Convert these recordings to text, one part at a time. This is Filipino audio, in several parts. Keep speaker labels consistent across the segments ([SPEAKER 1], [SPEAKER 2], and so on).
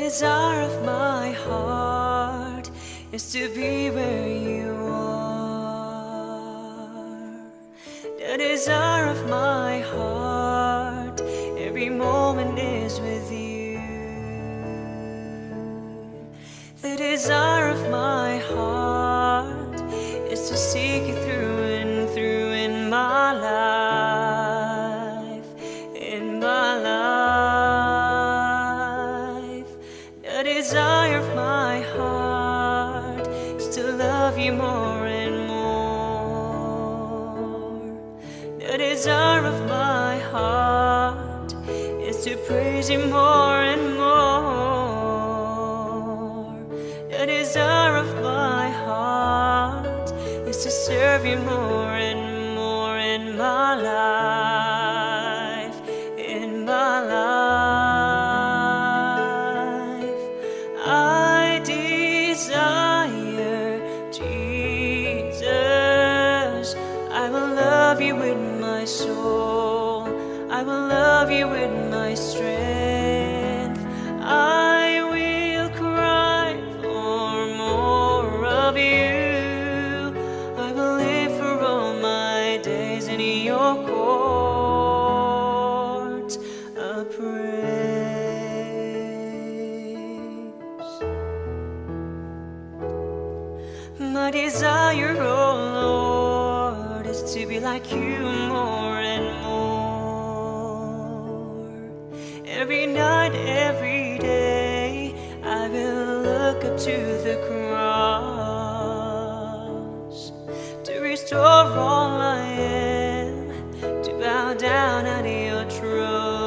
[SPEAKER 1] desire of my heart is to be where you are. The desire of my heart every moment is with you. The desire of my heart is to seek you through and through in my life, in my life. The desire of my heart is to love you more and more. The desire of my heart is to praise you more and more. The desire of my heart is to serve you more and more in my life, in my life. I desire Jesus. I will love you with my soul. I will love you with my strength. I will cry for more of you. I will live for all my days in your courts of praise. My desire, oh Lord, is to be like you more and more. Every night, every day, I will look up to the cross to restore all I am, to bow down at your throne.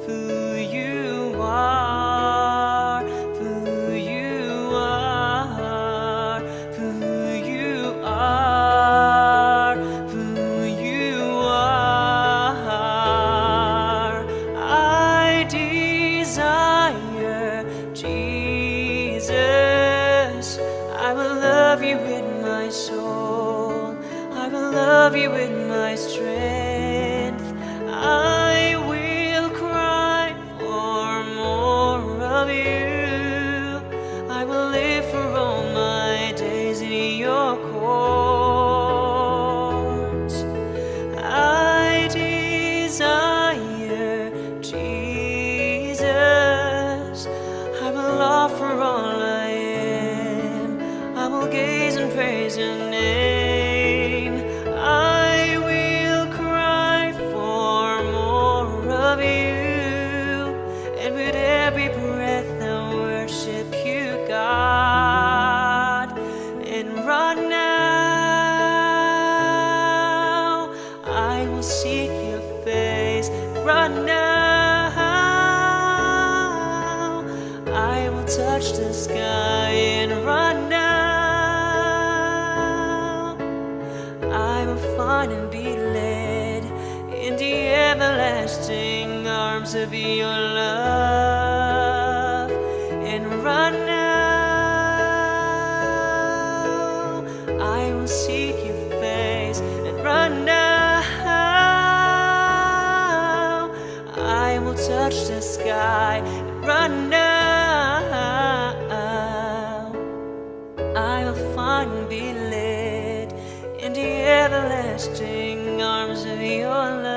[SPEAKER 1] For who you are, for who you are, for who you are, for who you are. I desire Jesus. I will love you with my soul. I will love you with my strength. I will cry for more of you. I will live for all my days in your courts. I desire Jesus. I will offer all I am. I will gaze and praise your name. I will cry for more of you, and with every breath I worship you, God. And right now I will seek your face. Right now I will touch the sky, and right now I will find and be led in the everlasting arms of your love. And right now I will seek your face, and right now I will touch the sky, and right now I will find and be led in the everlasting arms of your love.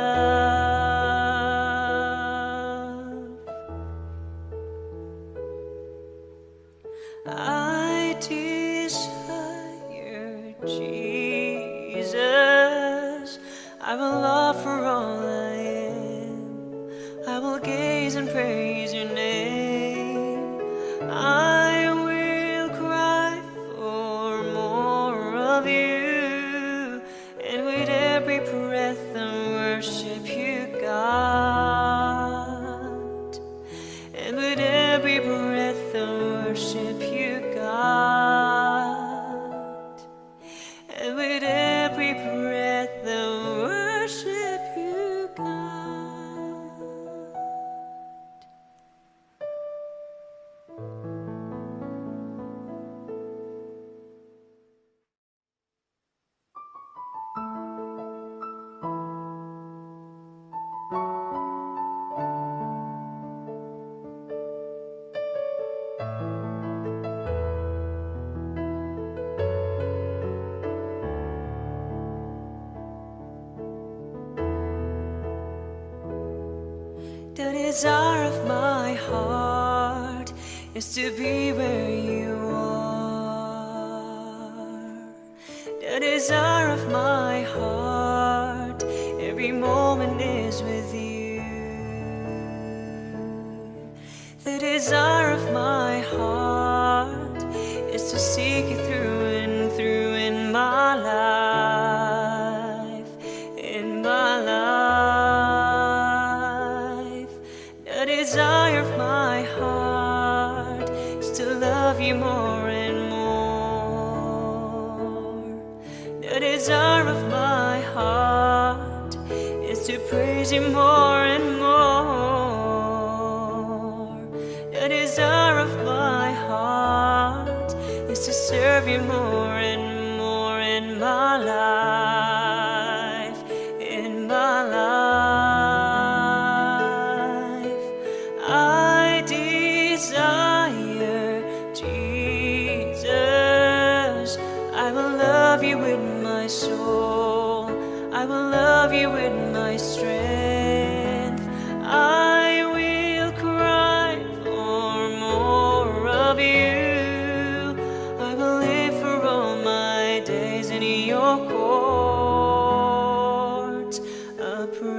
[SPEAKER 1] I desire Jesus. I will offer all I am. I will gaze and praise your name. I will cry for more of you, and with every breath I worship you, God. And with every breath I worship you, God. And with every breath I worship you, God. desire of my heart is to be where you are. The desire of my heart every moment is with you. The desire of my heart is to seek you through and through in my life, in my life. The desire of my heart is to love you more and more. The desire of my heart is to praise you more and more. The desire of my heart is to serve you more and more in my life, in my life. I desire Jesus. I will love you with my soul. I will love you with my strength. I will cry for more of you. I will live for all my days in your courts of praise.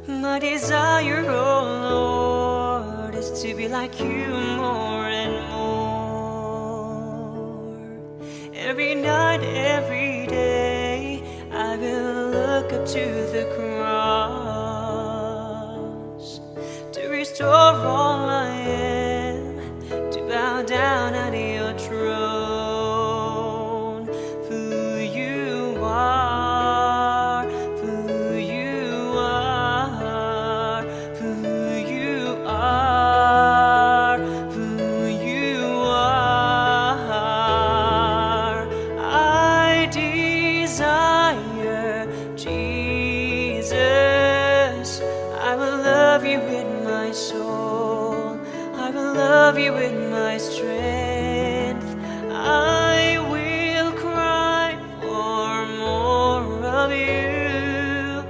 [SPEAKER 1] My desire, oh Lord, is to be like you more and more. Every night, every day, I will look up to the cross to restore all I am, to bow down at your throne. For who you are, for who you are, for who you are, for who you are. I desire Jesus. I will love you with my soul. I will love you with my strength. I will cry for more of you.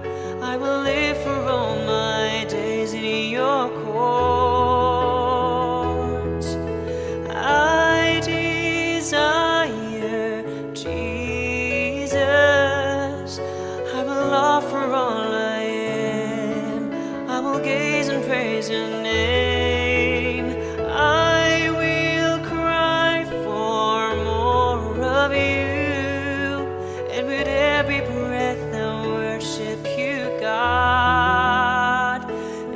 [SPEAKER 1] I will live for all my days in your courts. I desire Jesus. I will offer all I am. I will gaze and praise your name. I will cry for more of you, and with every breath I worship you, God.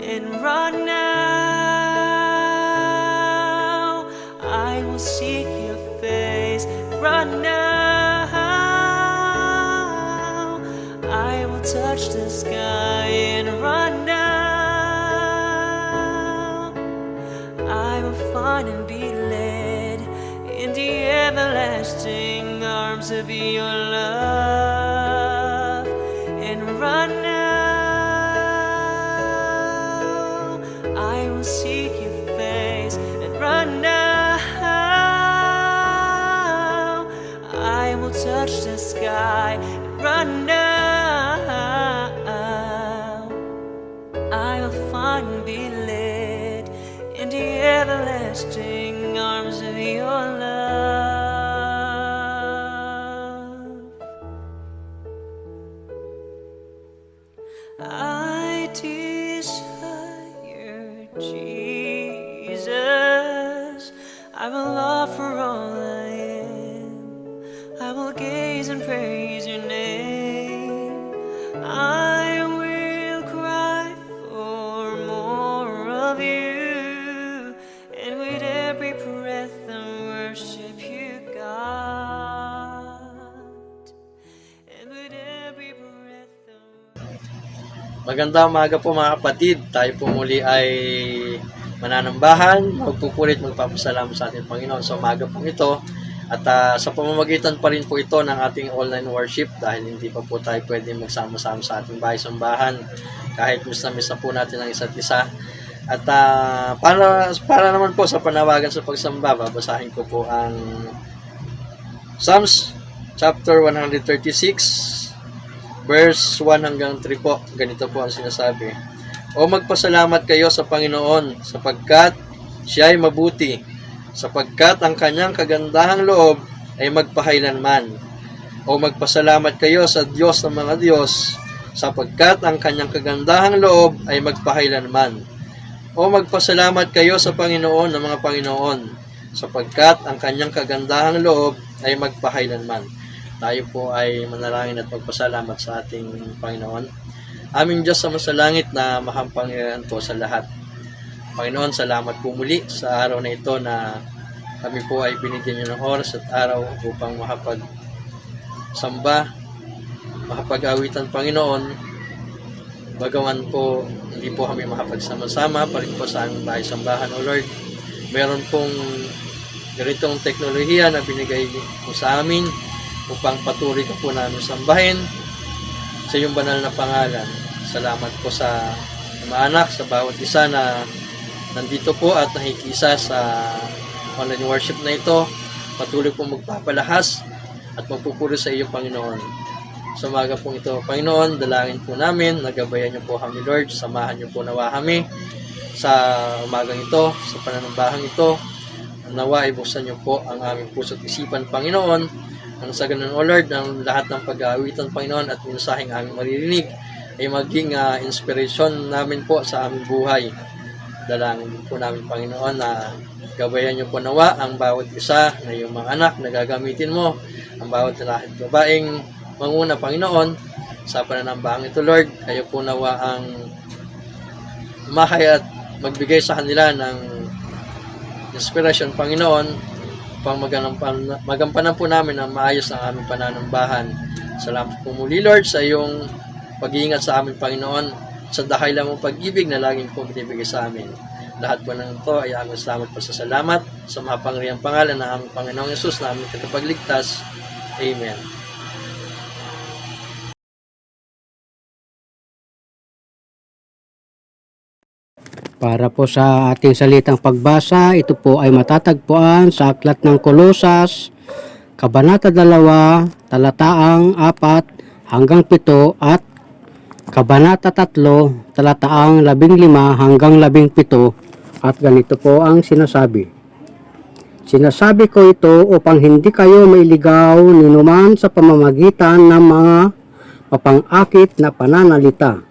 [SPEAKER 1] And right now I will seek your face. Right now I will touch the sky, and right now I will find and be led in the everlasting arms of your love. And right now I will seek your face, and right now I will touch the sky, and right now I will find and be led in the everlasting arms of your love. I desire Jesus. I will offer all I am. I will gaze and praise your name. I will cry for more of you, and with every breath I worship you, God. And with every breath
[SPEAKER 2] Magandang umaga po mga kapatid. Tayo po muli ay mananambahan, magpupulit, magpapasalamat sa ating Panginoon sa umaga pong ito. At sa pamamagitan pa rin po ito ng ating online worship dahil hindi pa po tayo pwede magsama-sama sa ating bahay-sambahan kahit miss na po natin ang isa't isa. At para naman po sa panawagan sa pagsamba, babasahin ko po ang Psalms chapter 136 verse 1 hanggang 3 po, ganito po ang sinasabi. O magpasalamat kayo sa Panginoon, sapagkat siya ay mabuti, sapagkat ang kanyang kagandahang loob ay magpahailanman. O magpasalamat kayo sa Diyos ng mga Diyos, sapagkat ang kanyang kagandahang loob ay magpahailanman. O magpasalamat kayo sa Panginoon ng mga Panginoon, sapagkat ang kanyang kagandahang loob ay magpahailanman. Tayo po ay manalangin at magpasalamat sa ating Panginoon. Aming Diyos sa masalangit na mahampangyarihan po sa lahat. Panginoon, salamat po muli sa araw na ito na kami po ay binigyan niyo ng oras at araw upang samba, makapag-awitan, Panginoon. Bagaman po, hindi po kami makapagsama-sama pa rin po sa aming bahay-sambahan, O Lord. Meron pong ganitong teknolohiya na binigay po sa amin upang patuloy ka po namin sambahin sa iyong banal na pangalan. Salamat po sa mga anak, sa bawat isa na nandito po at nakikisa sa online worship na ito. Patuloy po magpapalahas at magpupuri sa iyo, Panginoon. Sa umaga pong ito, Panginoon, dalangin po namin, nagabayan niyo po kami, Lord, samahan niyo po nawa kami sa umagang ito, sa pananambahang ito. Nawa, ibuksan niyo po ang aming puso't isipan, Panginoon, ang sa ganun, O Lord, ng lahat ng pag-aawitan, Panginoon, at mensaheng aming maririnig ay maging inspiration namin po sa aming buhay. Dalangin po namin, Panginoon, na gabayan niyo po nawa ang bawat isa na iyong mga anak na gagamitin mo, ang bawat lalaki at babaeng manguna, Panginoon, sa pananambahang ito, Lord. Kayo po nawa ang mahay at magbigay sa kanila ng inspiration, Panginoon, upang magampanan po namin ang maayos ang aming pananambahan. Salamat po muli, Lord, sa iyong pag-iingat sa aming, Panginoon, sa dahilan mong pag-ibig na laging po binibigay sa amin. Lahat po ng ito ay aming salamat po sa salamat sa mapangyarihang pangalan ng aming Panginoong Yesus na aming tagapagligtas. Amen.
[SPEAKER 3] Para po sa ating salitang pagbasa, ito po ay matatagpuan sa Aklat ng Kolosas, Kabanata 2, Talataang 4 hanggang 7 at Kabanata 3, Talataang 15 hanggang 17 at ganito po ang sinasabi. Sinasabi ko ito upang hindi kayo mailigaw ninuman sa pamamagitan ng mga mapang-akit na pananalita.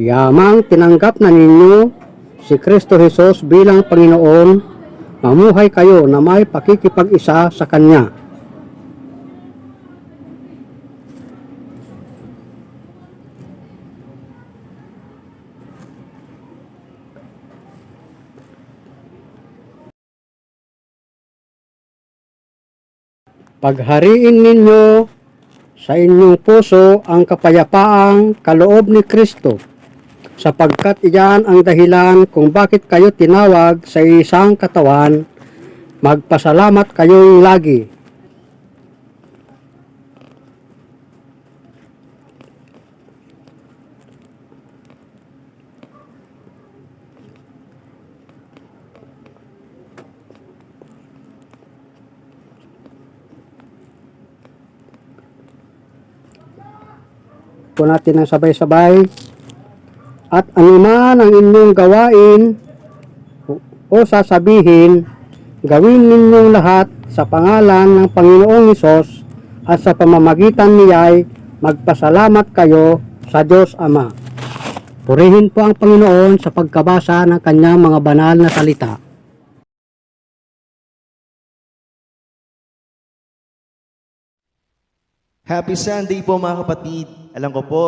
[SPEAKER 3] Yamang tinanggap na ninyo si Kristo Jesus bilang Panginoon, mamuhay kayo na may pakikipag-isa sa Kanya. Paghariin ninyo sa inyong puso ang kapayapaang kaloob ni Kristo, sapagkat iyan ang dahilan kung bakit kayo tinawag sa isang katawan. Magpasalamat kayo lagi. Po natin ang sabay-sabay. At anuman ang inyong gawain o sasabihin, gawin ninyong lahat sa pangalan ng Panginoong Hesus, at sa pamamagitan niya'y magpasalamat kayo sa Diyos Ama. Purihin po ang Panginoon sa pagkabasa ng kanyang mga banal na salita.
[SPEAKER 4] Happy Sunday po mga kapatid. Alam ko po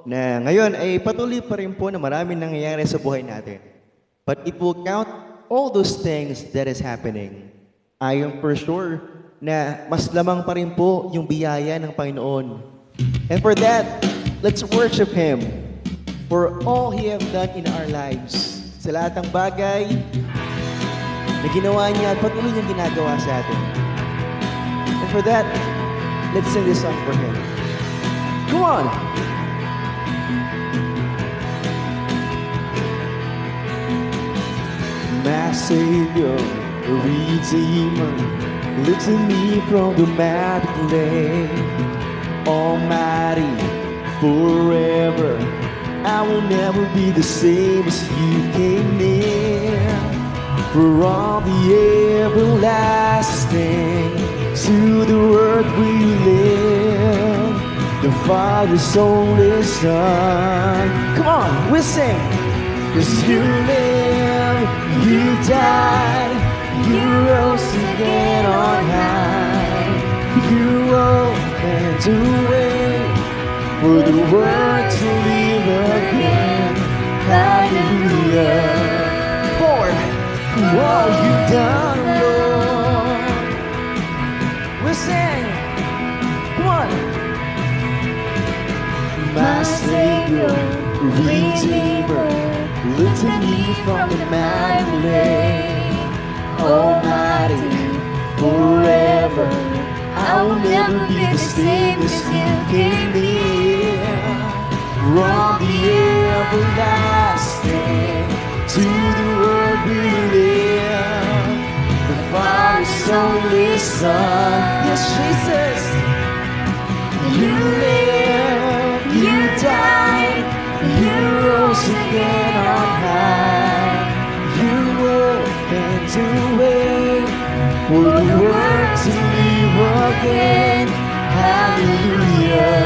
[SPEAKER 4] na ngayon ay patuloy pa rin po na maraming nangyayari sa buhay natin. But it will count all those things that is happening. I am for sure na mas lamang pa rin po yung biyaya ng Panginoon. And for that, let's worship Him for all He have done in our lives. Sa lahat ng bagay na ginawa niya at patuloy niyang ginagawa sa atin. And for that, let's sing this song for Him. Come on! my Savior, Redeemer, look to me from the mighty clay. Almighty, forever, I will never be the same as you came near. From the everlasting to the earth we live, the Father's only Son. Come on, we sing. 'Cause you live, you died, you rose again on high. You opened the way for the world to live again. Hallelujah. For all you've done, Lord. We sing. Come on. My Savior, Redeemer, look to me from the mighty lake. Almighty, forever, I will never be the same as you came near. From the everlasting to the world we live, the Father's only Son. Yes, Jesus. You live, you died, you rose again on high. You opened the way for the world to live again. Hallelujah.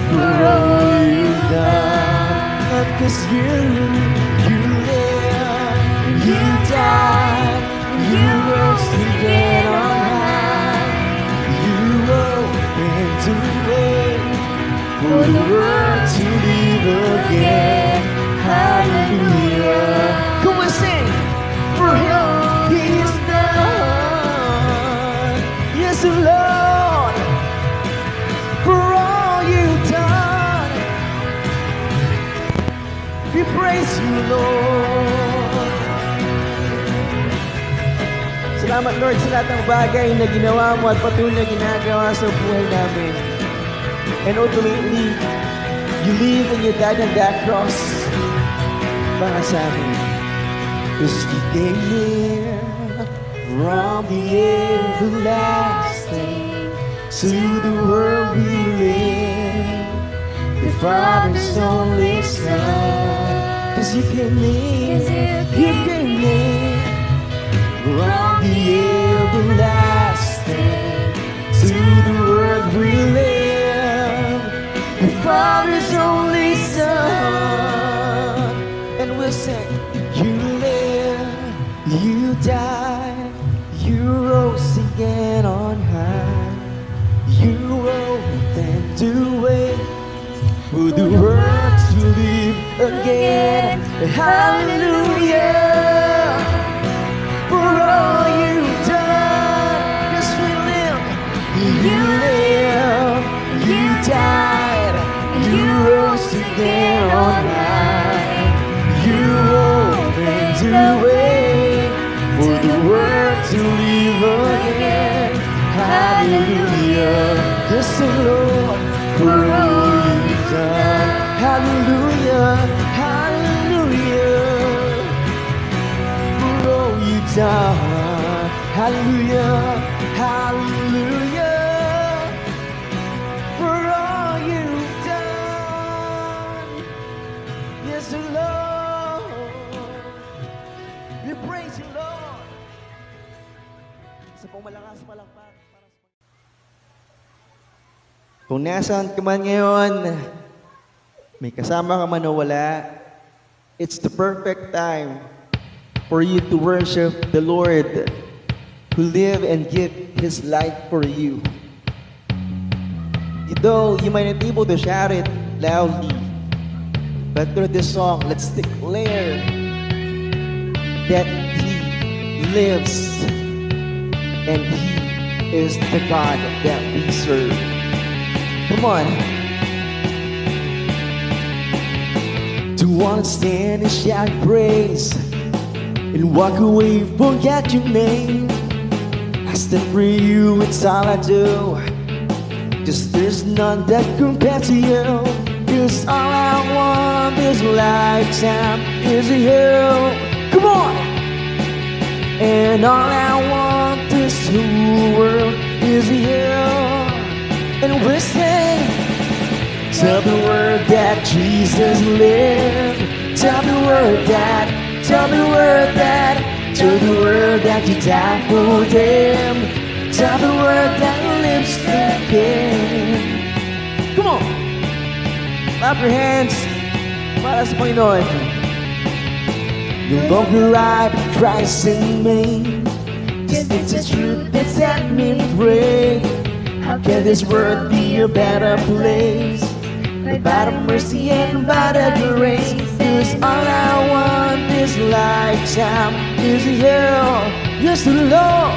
[SPEAKER 4] For all you've done, 'cause you live, you died, you rose again on high. You opened the way for the world to live again. Hallelujah. Come on, sing. For him he is done. Yes, Lord. For all you've done, we praise you, Lord. Salamat, Lord, sa lahat ng bagay na ginawa mo at patuloy na ginagawa sa buhay namin. And ultimately, you live and you died on that cross para sa amin. 'Cause you came near from the everlasting to the world we live, the Father's only Son. 'Cause you came near, you came near from the everlasting to the world we live, the Father's only Son. And we'll sing. You live, you died, you rose again on high. You opened the way for the world to live again. Hallelujah. For all you've done, 'cause we live, you live, you died, you rose again on high. You opened the way for the world to live again. Hallelujah. Yes, Lord, for all you've done. Hallelujah, hallelujah. For all you've done. Hallelujah, hallelujah. For all you've done. Yes, Lord. We praise you, Lord. Sa pumalakas palakpak. Kung nasaan ka man ngayon, may kasama ka man o wala, it's the perfect time for you to worship the Lord who live and give His life for you. Though you might not be able to shout it loudly, but through this song, let's declare that He lives and He is the God that we serve. Come on. To understand and shout praise and walk away, forget your name. I stand for you, it's all I do. 'Cause there's none that compares to you. 'Cause all I want this lifetime is you. Come on! And all I want this whole world is you. And we're saying, tell the world that Jesus lived. Tell the world that, tell the world that, tell the world that you died for them. Tell the world that lives again. Come on! Clap your hands para sa Panginoon. No longer I, but Christ in me. Just it's the truth that set me free. How can this world be a better place? By the mercy and by the grace. 'Cause all I want this lifetime is you. Yes, the Lord.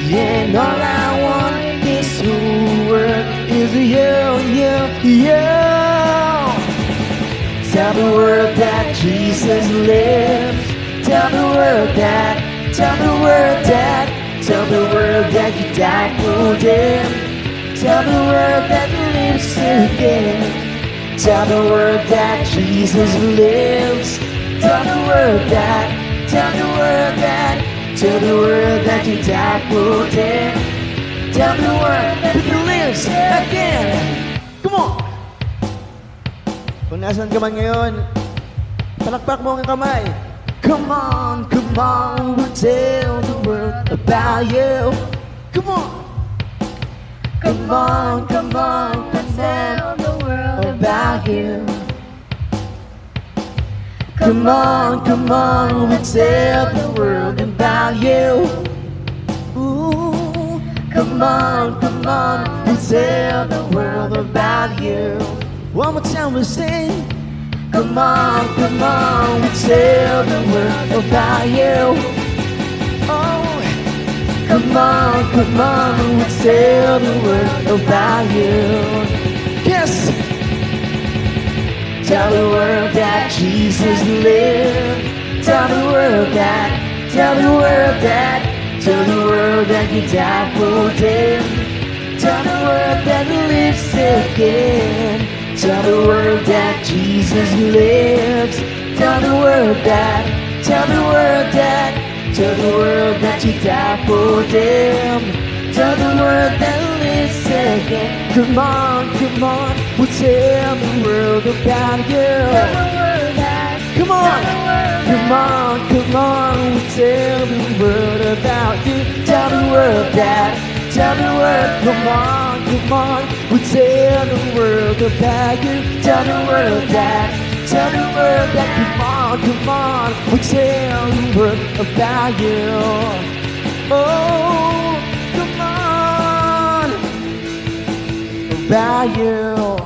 [SPEAKER 4] Yeah, and all I want this whole world is you, you. Tell the world that Jesus lives. Tell the world that, tell the world that, tell the world that you died for them. Tell the world that lives again. Tell the world that Jesus lives. Tell the world that, tell the world that, tell the world that you died for them. Tell the world that he lives again. Come on! Kung nasan ka man ngayon, palakpak mo ang kamay. Come on, we'll tell the world about you. Come on! Come on, we'll tell the world about you. Come on, we'll tell the world about you. Ooh, come on, we'll tell the world about you. One more time we'll sing. Come on, we'll tell the world about you. Oh, come on, we'll tell the world about you. Yes! Tell the world that Jesus lived. Tell the world that, tell the world that, tell the world that you died for them. Tell the world that lives again. Tell the world that Jesus lives. Tell the world that, tell the world that, tell the world that you died for them. Tell the world that lives again. Come on, we'll tell the world about you. Come on, we'll tell the world about you. Tell the world that, tell the world, come on, we'll tell the world about you. Tell the world that, tell the world that, come on, we'll tell the world about you. Oh, come on, about you.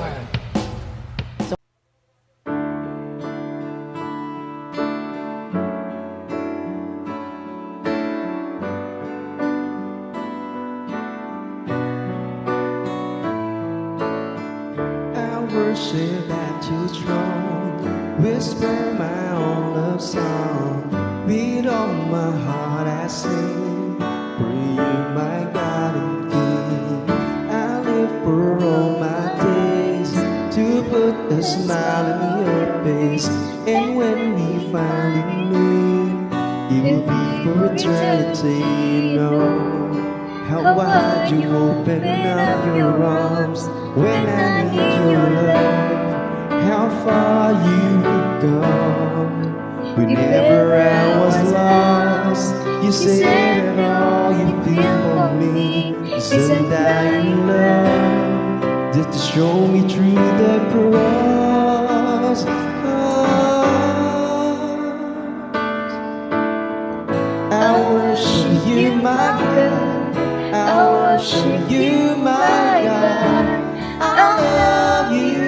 [SPEAKER 4] Worship at your throne, whisper my own love song. With all my heart I sing, for you my God and King. I live for all my days to put a smile on your face. And when we finally meet, it will be for eternity. You know how wide you open up your arms when I need your love. How far you would go whenever I was lost. You said that all you feel for me is undying love, just to show me through the cross. I worship you, my God. I worship you, my God. I love you,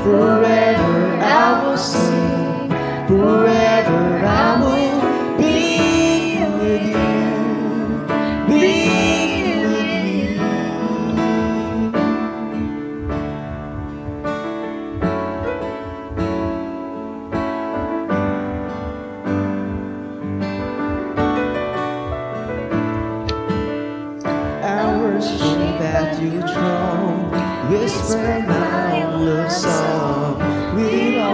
[SPEAKER 4] forever I will sing, forever I will be with you, be with you. I worship at your throne, whisper my own love song. With all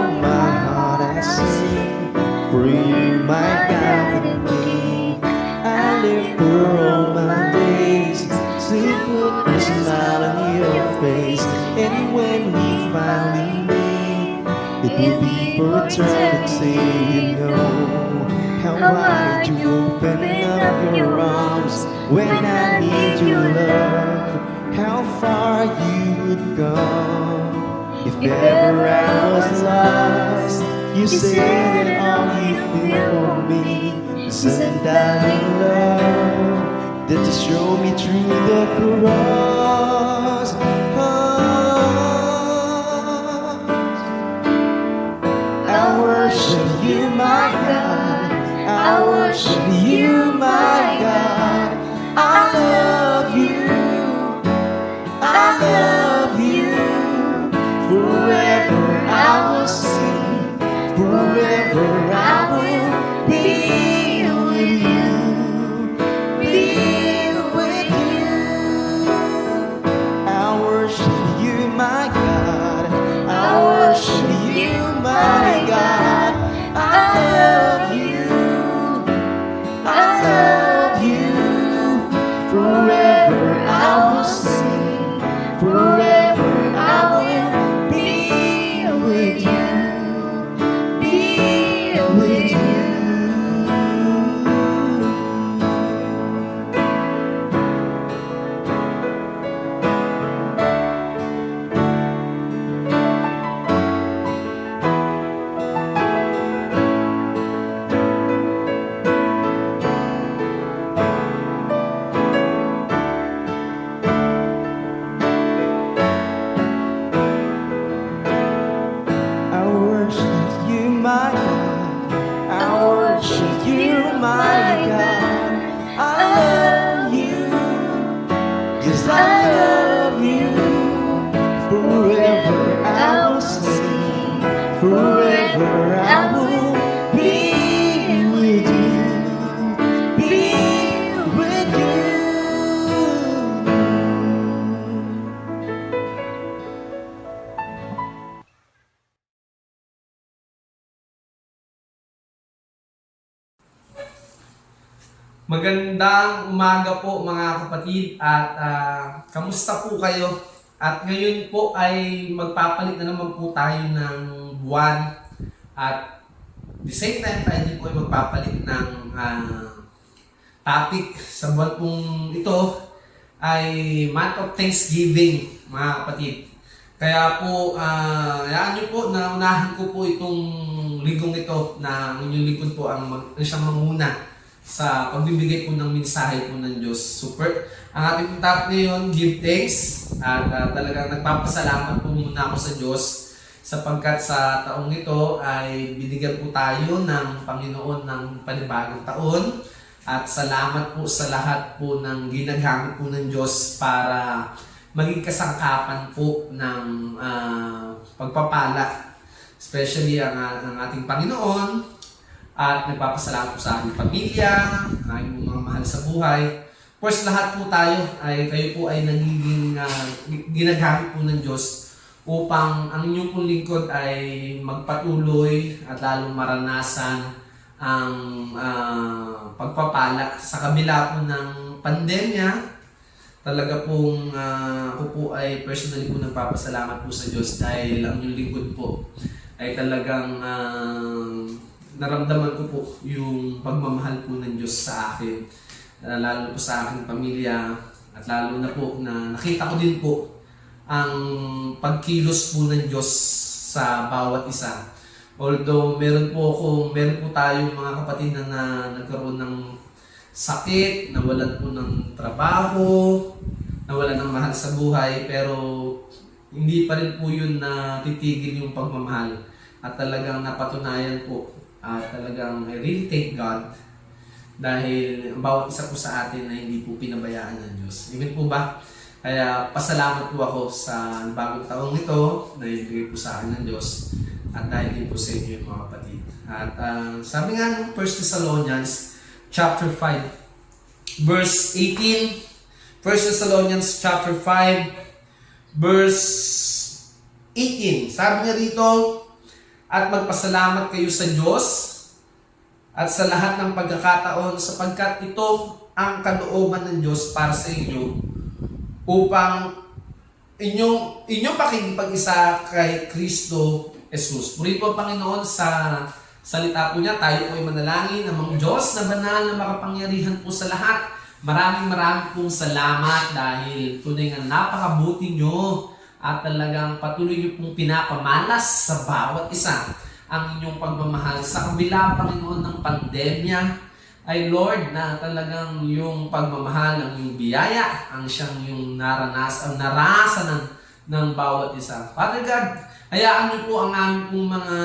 [SPEAKER 4] will people turn and say, how wide you open up your arms when I need your love, how far you would go. If ever I was lost, you say that all you feel for me is undying love, that you show me through the cross. I worship you, my God. I worship you, my God. I love you. I love you. Forever I will sing. Forever I will be with you. Be with you. I worship you, my God. I worship you, my God. I love you. I love you. Forever I will sing. Forever I will be with you. Be with you. I worship you, my God. I worship you, my God. I love you. Yes, I love you. Forever I will sing. Forever I will be with you. Be with you.
[SPEAKER 5] Magandang umaga po mga kapatid at kamusta po kayo? At ngayon po ay magpapalit na naman po tayo ng buwan at the same time tayo din po ay magpapalit ng topic sa buwan pong ito ay month of Thanksgiving mga kapatid. Kaya po, hayaan nyo po na unahin ko po itong linggong ito na inyong lingkod po ang siyang manguna sa pagbibigay po ng mensahe po ng Diyos. Super. Ang ating topic ngayon, give thanks. At talagang nagpapasalamat po muna ako sa Diyos sapagkat sa taong ito ay binigyan po tayo ng Panginoon ng panibagong taon. At salamat po sa lahat po ng ginagamit po ng Diyos para maging kasangkapan po ng pagpapala. Especially ang ating Panginoon. At nagpapasalamat po sa aking pamilya, aking mga mahal sa buhay. Of course, lahat po tayo, kayo po ay nagiging ginagamit po ng Diyos upang ang inyong pong lingkod ay magpatuloy at lalong maranasan ang pagpapala. Sa kabila po ng pandemya, talaga pong ako po ay personally po nagpapasalamat po sa Diyos dahil ang inyong lingkod po ay talagang naramdaman ko po yung pagmamahal po ng Diyos sa akin, lalo po sa aking pamilya, at lalo na po na nakita ko din po ang pagkilos po ng Diyos sa bawat isa. Although meron po tayong mga kapatid na nagkaroon ng sakit, nawalan po ng trabaho, nawalan ng mahal sa buhay, pero hindi pa rin po yun na titigil yung pagmamahal. At talagang napatunayan po at talagang I really thank God dahil bawat isa po sa atin na hindi po pinabayaan ng Diyos. Amen po ba? Kaya pasalamat po ako sa bagong taong ito na ibigay po sa akin ng Diyos at dahil din po sa inyo mga kapatid. At sabi nga ng 1 Thessalonians chapter 5 verse 18, 1 Thessalonians chapter 5 verse 18. Sabi niya rito, at magpasalamat kayo sa Diyos at sa lahat ng pagkakataon sapagkat ito ang kalooban ng Diyos para sa inyo upang inyong pakikipag-isa kay Kristo Jesus. Purihin po ang Panginoon sa salita po niya. Tayo po ay manalangin. Amang Diyos na banal na makapangyarihan po sa lahat. Maraming pong salamat dahil tunay nga napakabuti nyo at talagang patuloy nyo pong pinapamalas sa bawat isa ang inyong pagmamahal. Sa kabila, Panginoon, ng pandemya, ay Lord na talagang yung pagmamahal ng yung biyaya ang siyang yung narasan ng bawat isa. Father God, hayaan niyo po ang aming pong mga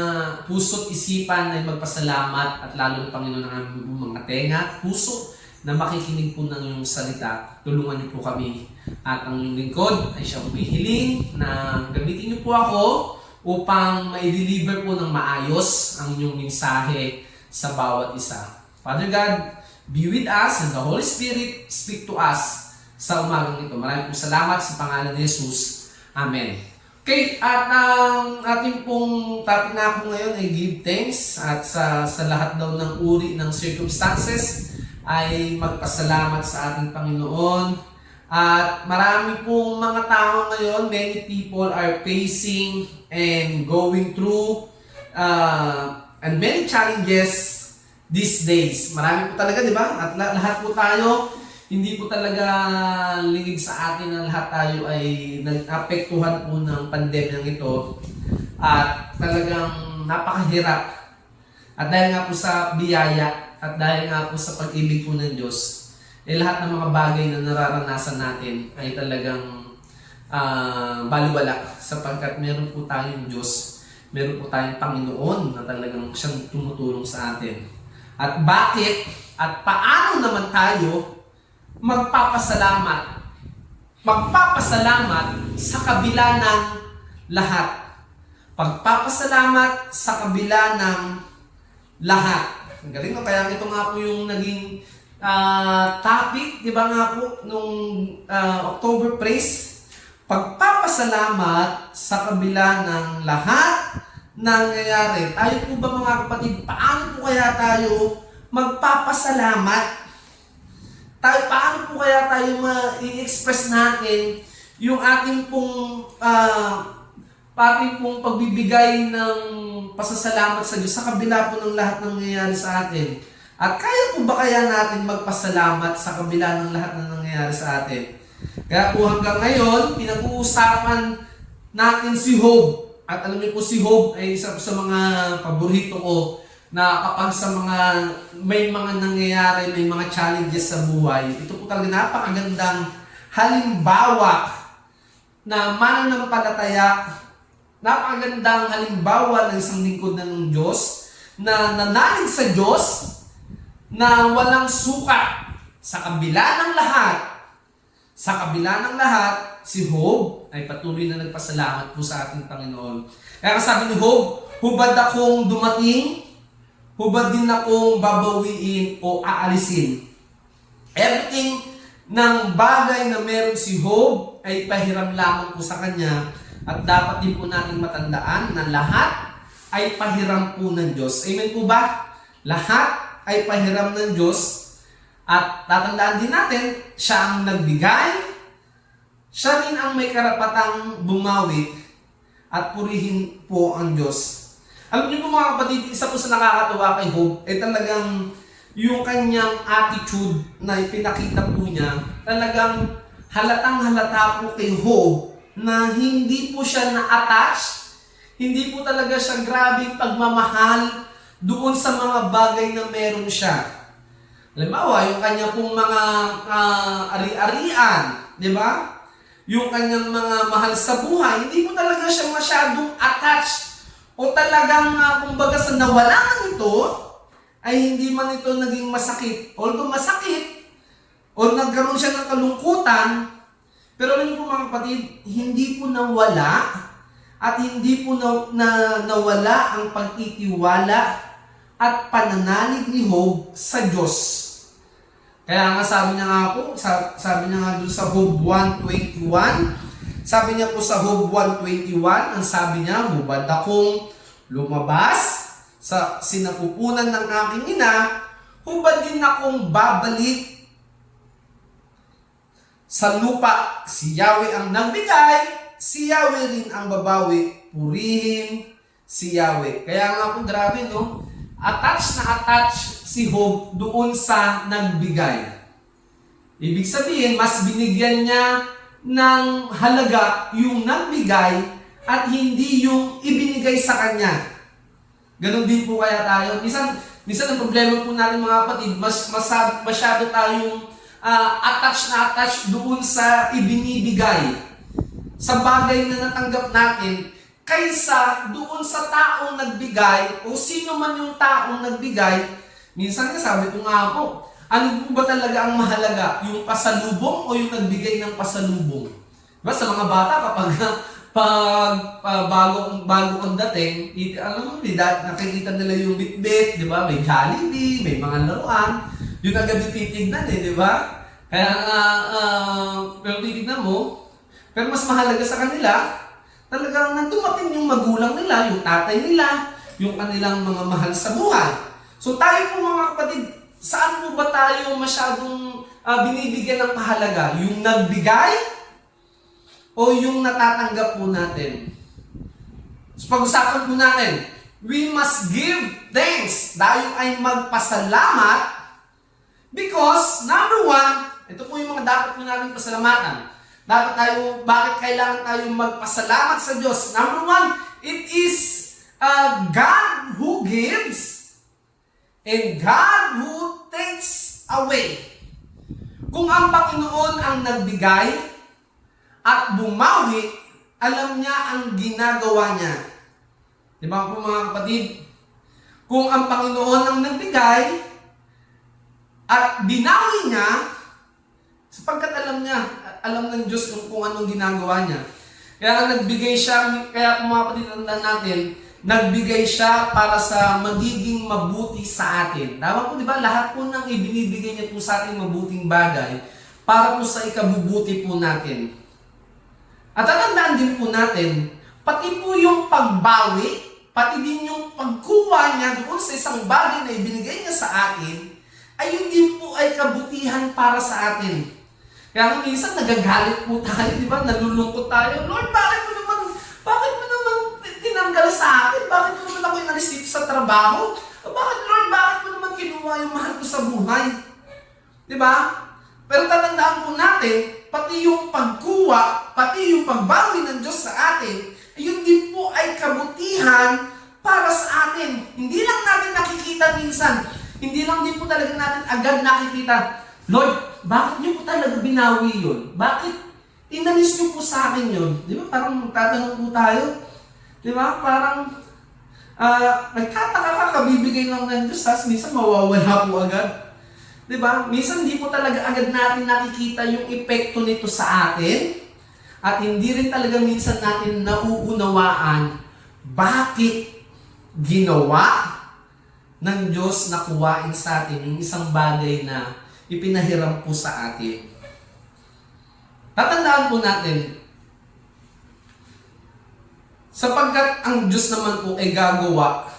[SPEAKER 5] puso't isipan ay magpasalamat at lalo na Panginoon ang aming pong mga tenga at puso na makikinig po ng iyong salita. Tulungan niyo po kami at ang iyong lingkod ay siyang humihiling na gamitin niyo po ako upang ma-deliver po ng maayos ang inyong mensahe sa bawat isa. Father God, be with us and the Holy Spirit speak to us sa umagang ito. Maraming pong salamat sa pangalan ni Jesus. Amen. Okay, at ang ating pong topic na po ngayon ay give thanks at sa lahat daw ng uri ng circumstances ay magpasalamat sa ating Panginoon. At marami pong mga tao ngayon, many people are facing and going through and many challenges these days. Marami po talaga, di ba? At lahat po tayo, hindi po talaga lingid sa atin na lahat tayo ay nag-apektuhan po ng pandemyang ito. At talagang napakahirap. At dahil nga po sa biyaya, at dahil nga po sa pag-ibig po ng Diyos, lahat ng mga bagay na nararanasan natin ay talagang baliwala sapagkat meron po tayong Diyos, meron po tayong Panginoon na talagang siyang tumutulong sa atin. At bakit at paano naman tayo magpapasalamat? Magpapasalamat sa kabila ng lahat. Pagpapasalamat sa kabila ng lahat. Ang galing, no? Kaya ito nga po yung naging topic, di ba nga po, nung October Praise. Pagpapasalamat sa kabila ng lahat nangyayari. Tayo po ba mga kapatid, paano po kaya tayo magpapasalamat? Paano po kaya tayo ma-i-express natin yung ating pong pagbibigay ng pasasalamat sa Diyos sa kabila po ng lahat ng nangyayari sa atin? At kaya po ba kaya natin magpasalamat sa kabila ng lahat ng nangyayari sa atin? Kaya po hanggang ngayon, pinag-uusapan natin si Job. At alam niyo po, si Job ay isa sa mga paborito ko na kapag sa may mga nangyayari, may mga challenges sa buhay, ito po talaga napakagandang halimbawa na mananampalataya, napakagandang halimbawa ng isang lingkod ng Diyos na nanalig sa Diyos na walang suka sa kabila ng lahat. Sa kabila ng lahat, si Job ay patuloy na nagpasalamat po sa ating Panginoon. Kaya sabi ni Job, hubad akong dumating, hubad din akong babawiin o aalisin. Everything ng bagay na meron si Job ay pahiram lamang po sa kanya at dapat din po natin matandaan na lahat ay pahiram po ng Diyos. Amen po ba? Lahat ay pahiram ng Diyos at tatandaan din natin, siya ang nagbigay, siya rin ang may karapatang bumawi at purihin po ang Diyos. Alam niyo po mga kapatid, isa po sa nakakatuwa kay Job ay talagang yung kanyang attitude na ipinakita po niya, talagang halatang halata po kay Job na hindi po siya na-attach, hindi po talaga siya grabing pagmamahal doon sa mga bagay na meron siya. Halimbawa, yung kanya pong mga ari-arian, di ba? Yung kanyang mga mahal sa buhay, hindi po talaga siya masyadong attached. O talagang, kumbaga sa nawalan ito, ay hindi man ito naging masakit. Although masakit, o nagkaroon siya ng kalungkutan, pero alam niyo po mga kapatid, hindi po nawala, at hindi po nawala ang pagtitiwala at pananalig ni Job sa Diyos. Kaya nga sabi niya nga po, sabi niya nga doon sa Job 1:21, sabi niya po sa Job 1:21, ang sabi niya, hubad akong lumabas sa sinapupunan ng aking ina, hubad din akong babalik sa lupa. Si Yahweh ang nagbigay, si Yahweh rin ang babawi. Purihin si Yahweh. Kaya nga po grabe, no? Attach na attach si Job doon sa nagbigay. Ibig sabihin, mas binigyan niya ng halaga yung nagbigay at hindi yung ibinigay sa kanya. Ganon din po kaya tayo. Minsan ang problema po natin mga kapatid, masyado tayong attach na attach doon sa ibinibigay, sa bagay na natanggap natin, kaysa doon sa taong nagbigay o sino man yung taong nagbigay. Minsan nga sabi ko nga po, ano po ba talaga ang mahalaga? Yung pasalubong o yung nagbigay ng pasalubong? Diba sa mga bata kapag bago kang dating, alam mo, nakikita nila yung bitbit, di ba? May Jollibee, may mga laruan. Yun agad yung titignan di ba? Kaya pero titignan mo, pero mas mahalaga sa kanila, talagang nagdumating yung magulang nila, yung tatay nila, yung kanilang mga mahal sa buhay. So tayo po mga kapatid, saan po ba tayo masyadong binibigyan ng mahalaga? Yung nagbigay o yung natatanggap po natin? So pag-usapan po natin, we must give thanks. Tayo ay magpasalamat because number one, ito po yung mga dapat po natin pasalamatan. Bakit kailangan tayo magpasalamat sa Diyos? Number one, it is God who gives and God who takes away. Kung ang Panginoon ang nagbigay at bumawi, alam niya ang ginagawa niya. Di ba po mga kapatid? Kung ang Panginoon ang nagbigay at binawi niya, sapagkat alam ng Diyos kung anong ginagawa niya. Kaya nagbigay siya, kaya kung mga kapatid, tandaan natin, nagbigay siya para sa magiging mabuti sa atin. Tama po, di ba? Lahat po ng ibinibigay niya po sa ating mabuting bagay para po sa ikabubuti po natin. At tatandaan din po natin, pati po yung pagbawi, pati din yung pagkuha niya doon sa isang bagay na ibinigay niya sa atin, ay yun din po ay kabutihan para sa atin. Kaya kung minsan nagagalit po tayo, di ba? Nalulungkot tayo. Lord, bakit mo naman tinanggal sa akin? Bakit mo naman ako inalis dito sa trabaho? Bakit mo naman kinuha yung mahal ko sa buhay? Di ba? Pero tatandaan po natin, pati yung pagkuha, pati yung pagbawi ng Diyos sa atin, yun din po ay kabutihan para sa atin. Hindi lang natin nakikita minsan. Hindi lang din po talaga natin agad nakikita. Lord, bakit niyo po talaga binawi yun? Bakit inalis niyo po sa akin yun? Di ba? Parang magtatanong po tayo. Di ba? Parang nagtataka ka, kabibigay lang ng Diyos, tapos minsan mawawala po agad. Di ba? Minsan hindi po talaga agad natin nakikita yung epekto nito sa atin. At hindi rin talaga minsan natin nauunawaan bakit ginawa ng Diyos na kuwain sa atin yung isang bagay na ipinahiram po sa atin. Tatandaan po natin, sapagkat ang Diyos naman po ay gagawa,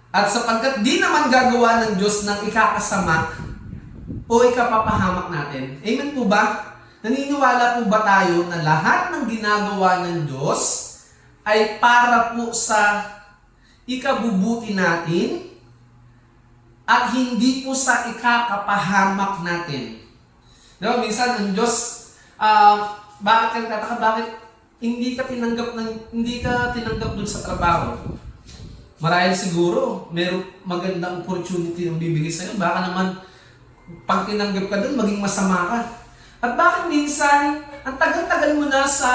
[SPEAKER 5] at sapagkat di naman gagawa ng Diyos ng ikakasama o ikapapahamak natin. Amen po ba? Naniniwala po ba tayo na lahat ng ginagawa ng Diyos ay para po sa ikabubuti natin at hindi po sa ikakapahamak natin? Diba? Minsan ang Diyos, bakit ka nagtataka? Bakit hindi ka tinanggap dun sa trabaho? Marahil siguro, mayroong magandang opportunity na bibigay sa'yo. Baka naman, pag tinanggap ka dun, maging masama ka. At bakit minsan, ang tagal-tagal mo na sa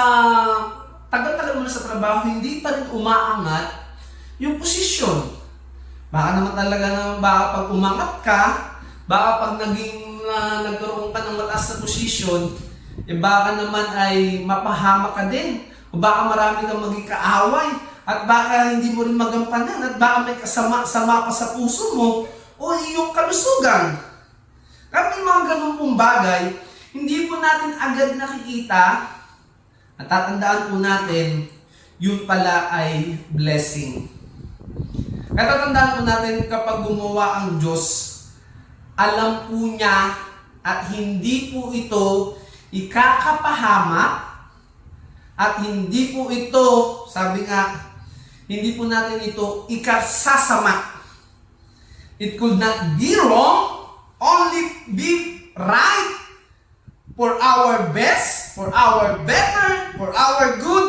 [SPEAKER 5] trabaho, hindi pa rin umaangat yung posisyon. Baka naman talaga pag umangat ka, baka pag nagkaroon ka ng mataas na posisyon, baka naman ay mapahamak ka din. O baka marami kang maging kaaway, at baka hindi mo rin magampanan, at baka may sama pa sa puso mo, o iyong kalusugan. Kapag may mga ganun pong bagay, hindi po natin agad nakikita, at tatandaan po natin, yun pala ay blessing. Kaya tatandaan po natin, kapag gumawa ang Diyos, alam po niya at hindi po ito ikakapahamak at hindi po ito, sabi nga, Hindi po natin ito ikasasama. It could not be wrong, only be right for our best, for our better, for our good,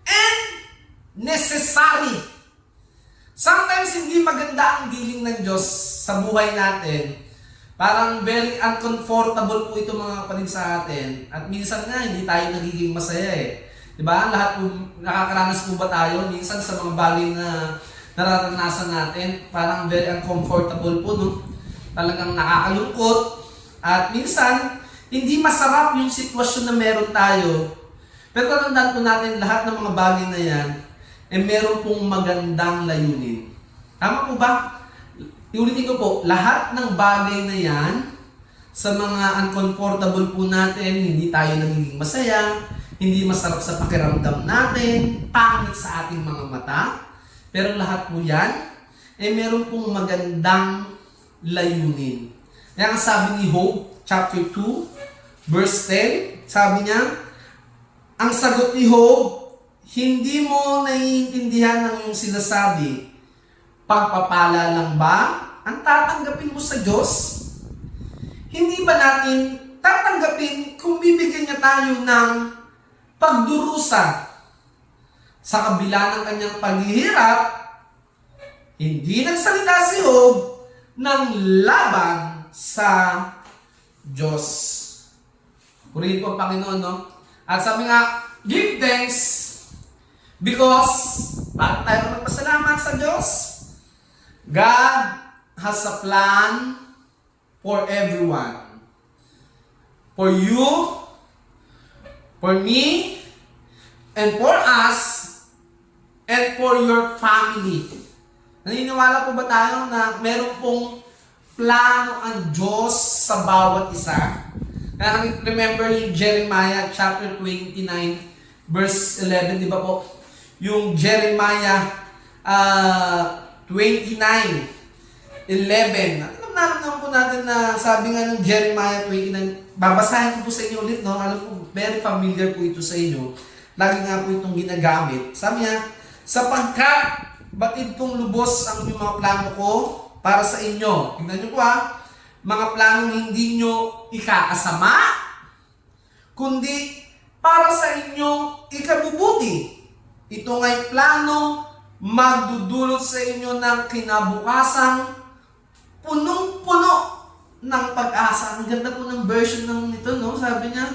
[SPEAKER 5] and necessary. Sometimes hindi maganda ang dealing ng Diyos sa buhay natin. Parang very uncomfortable po ito mga kapatid sa atin. At minsan nga, hindi tayo nagiging masaya eh. Diba? Lahat po, nakakaranas po ba tayo? Minsan sa mga bagay na nararanasan natin, parang very uncomfortable po, no? Talagang nakakalungkot. At minsan, hindi masarap yung sitwasyon na meron tayo. Pero tandaan po natin, lahat ng mga bagay na yan, meron pong magandang layunin. Tama po ba? Iulitin ko po, lahat ng bagay na yan, sa mga uncomfortable po natin, hindi tayo nagiging masaya, hindi masarap sa pakiramdam natin, pangit sa ating mga mata, pero lahat po yan, meron pong magandang layunin. Kaya ang sabi ni Job, chapter 2, verse 10, sabi niya, ang sagot ni Job, hindi mo naiintindihan ang iyong sinasabi. Pagpapala lang ba ang tatanggapin mo sa Diyos? Hindi ba natin tatanggapin kung bibigyan niya tayo ng pagdurusa? Sa kabila ng kanyang paghihirap, hindi nagsalita si Job ng laban sa Diyos. Purihin po ang Panginoon, no? At sabi nga, give thanks because bakit tayo magpasalamat sa Diyos? God has a plan for everyone. For you, for me, and for us, and for your family. Naniniwala po ba tayo na meron pong plano ang Diyos sa bawat isa? Kaya remember yung Jeremiah chapter 29 verse 11, di ba po? Yung Jeremiah 29:11. Alam naman po natin na sabi nga ng Jeremiah 29, babasahin ko po sa inyo ulit, no? Alam po, very familiar po ito sa inyo. Lagi nga po itong ginagamit. Sabi niya, sapagkat batid kong lubos ang inyong mga plano ko para sa inyo. Tignan niyo po mga planong hindi nyo ikakasama, kundi para sa inyong ikabubuti. Ito nga'y planong magdudulot sa inyo ng kinabukasan punong-puno ng pag-asa. Ang ganda po ng version ng ito, no? Sabi niya,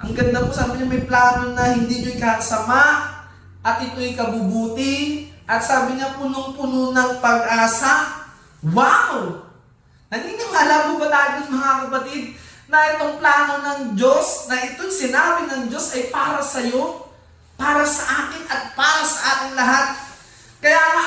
[SPEAKER 5] ang ganda po, sabi niya, may plano na hindi nyo ikakasama at ito'y kabubuti. At sabi niya, punong-puno ng pag-asa. Wow! Naniniwala po ba tayo mga kapatid na itong plano ng Diyos, na itong sinabi ng Diyos ay para sa iyo, para sa akin at para sa ating lahat? Kaya nga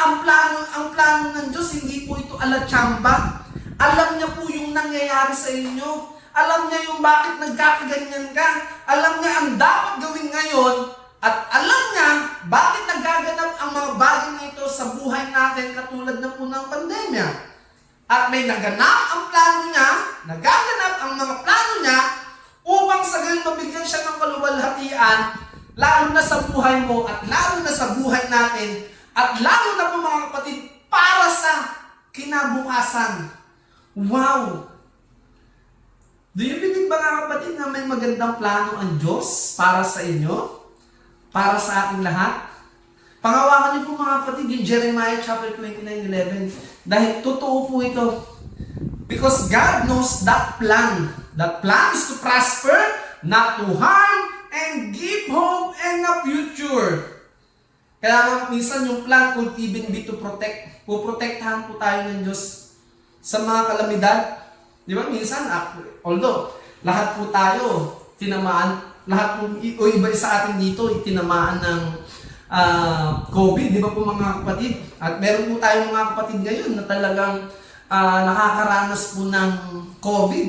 [SPEAKER 5] ang plano ng Diyos, hindi po ito alatsamba. Alam niya po yung nangyayari sa inyo. Alam niya yung bakit nagkakaganyan ka. Alam niya ang dapat gawin ngayon. At alam niya bakit nagaganap ang mga bagay na ito sa buhay natin katulad na po ng pandemya. At may naganap ang plano niya, nagaganap ang mga plano niya upang sa gayon mabigyan siya ng kaluwalhatian, lalo na sa buhay mo at lalo na sa buhay natin. At lalo na po mga kapatid, para sa kinabukasan. Wow! Do you believe ba mga kapatid na may magandang plano ang Diyos para sa inyo? Para sa ating lahat? Pangawakan niyo po mga kapatid yung Jeremiah chapter 29:11. Dahil totoo po ito. Because God knows that plan. That plan is to prosper, not to harm, and give hope and a future. Kaya nga minsan yung plan could even be to protect. Puprotektahan po tayo ng Diyos sa mga kalamidad. Di ba? Minsan, although lahat po tayo tinamaan, lahat po, o iba sa atin dito, tinamaan ng COVID. Di ba po mga kapatid? At meron po tayong mga kapatid ngayon na talagang nakakaranas po ng COVID.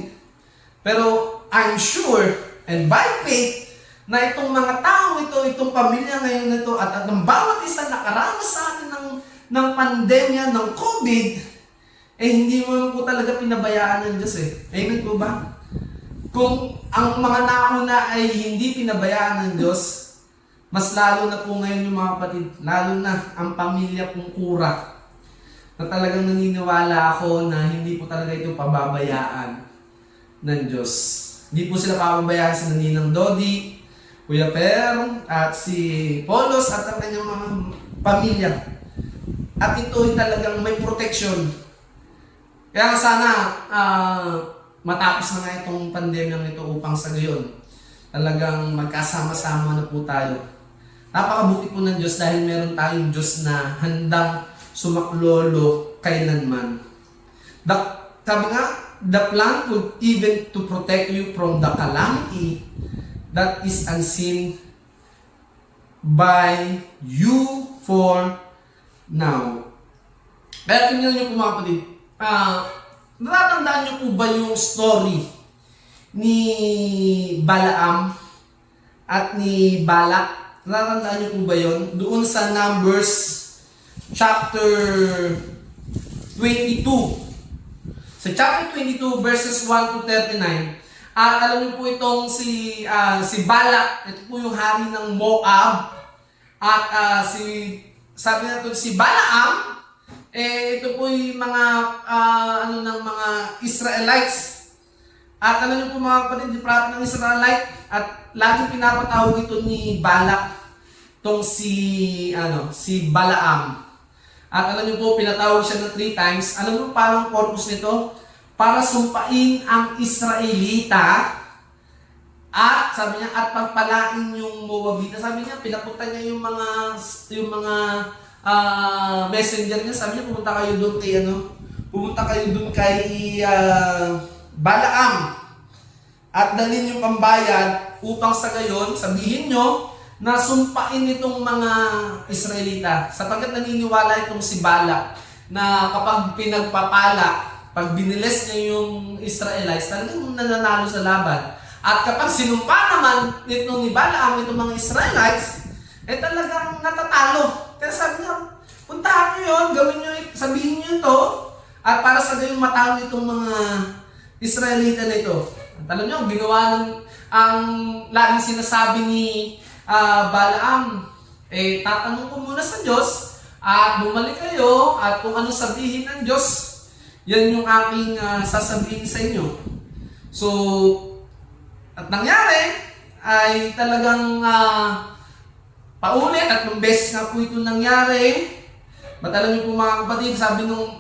[SPEAKER 5] Pero I'm sure, and by faith, na itong mga tao ito, itong pamilya ngayon na ito, at ang bawat isa nakaranas sa atin ng pandemya, ng COVID, hindi mo po talaga pinabayaan ng Diyos eh. Amen po ba? Kung ang mga nauna ay hindi pinabayaan ng Diyos, Mas lalo na po ngayon yung mga kapatid, lalo na ang pamilya pong Kura, na talagang naniniwala ako na hindi po talaga ito pababayaan ng Diyos. Hindi po sila pababayaan si Ninang Dodi, Kuya Per, at si Polos at ang kanyang mga pamilya. At ito ay talagang may protection. Kaya sana matapos na nga itong pandemyang ito upang sa gayon talagang magkasama-sama na po tayo. Napakabuti po ng Diyos dahil meron tayong Diyos na handang sumaklolo kailanman. Sabi nga, the plan could even to protect you from the calamity that is unseen by you for now. Kaya tingnan niyo po mga kapatid, natatandaan niyo po ba yung story ni Balaam at ni Balak? Natatandaan niyo po ba yun? Doon sa Numbers chapter 22. Sa chapter 22 verses 1 to 39. At alam niyo po itong si Balak, ito po yung hari ng Moab. At sabi natin si Balaam, ito po yung mga ng mga Israelites. At alam niyo po mga kapatid, di prophet ng Israelite, at laging pinapatawag ito ni Balak tong si Balaam. At alam niyo po, pinatawag siya ng 3 times. Alam niyo parang purpose nito? Para sumpain ang Israelita at sabi niya, at pagpalain yung Moabita. Sabi niya, pinapunta niya yung mga messenger niya. Sabi niya, pumunta kayo doon kay Balaam at dalhin yung pambayad upang sa gayon sabihin nyo na sumpain itong mga Israelita, sapagkat naniniwala itong si Balak na kapag pinagpapala, pag binilis niya yung Israelites, talagang nananalo sa laban. At kapag sinumpa naman nito ni Balaam itong mga Israelites, talagang natatalo. Kaya sabi niya, puntahan niyo yun, gawin niyo, sabihin niyo ito, at para sa gayon matalo itong mga Israelita na ito. At alam niyo, ginawa ang laging sinasabi ni Balaam, tatanong ko muna sa Diyos at bumalik kayo at kung ano sabihin ng Diyos, yan yung aking sasabihin sa inyo. So, at nangyari ay talagang paulit at 3 beses na po ito nangyari. Matalan niyo po mga kapatid, sabi nung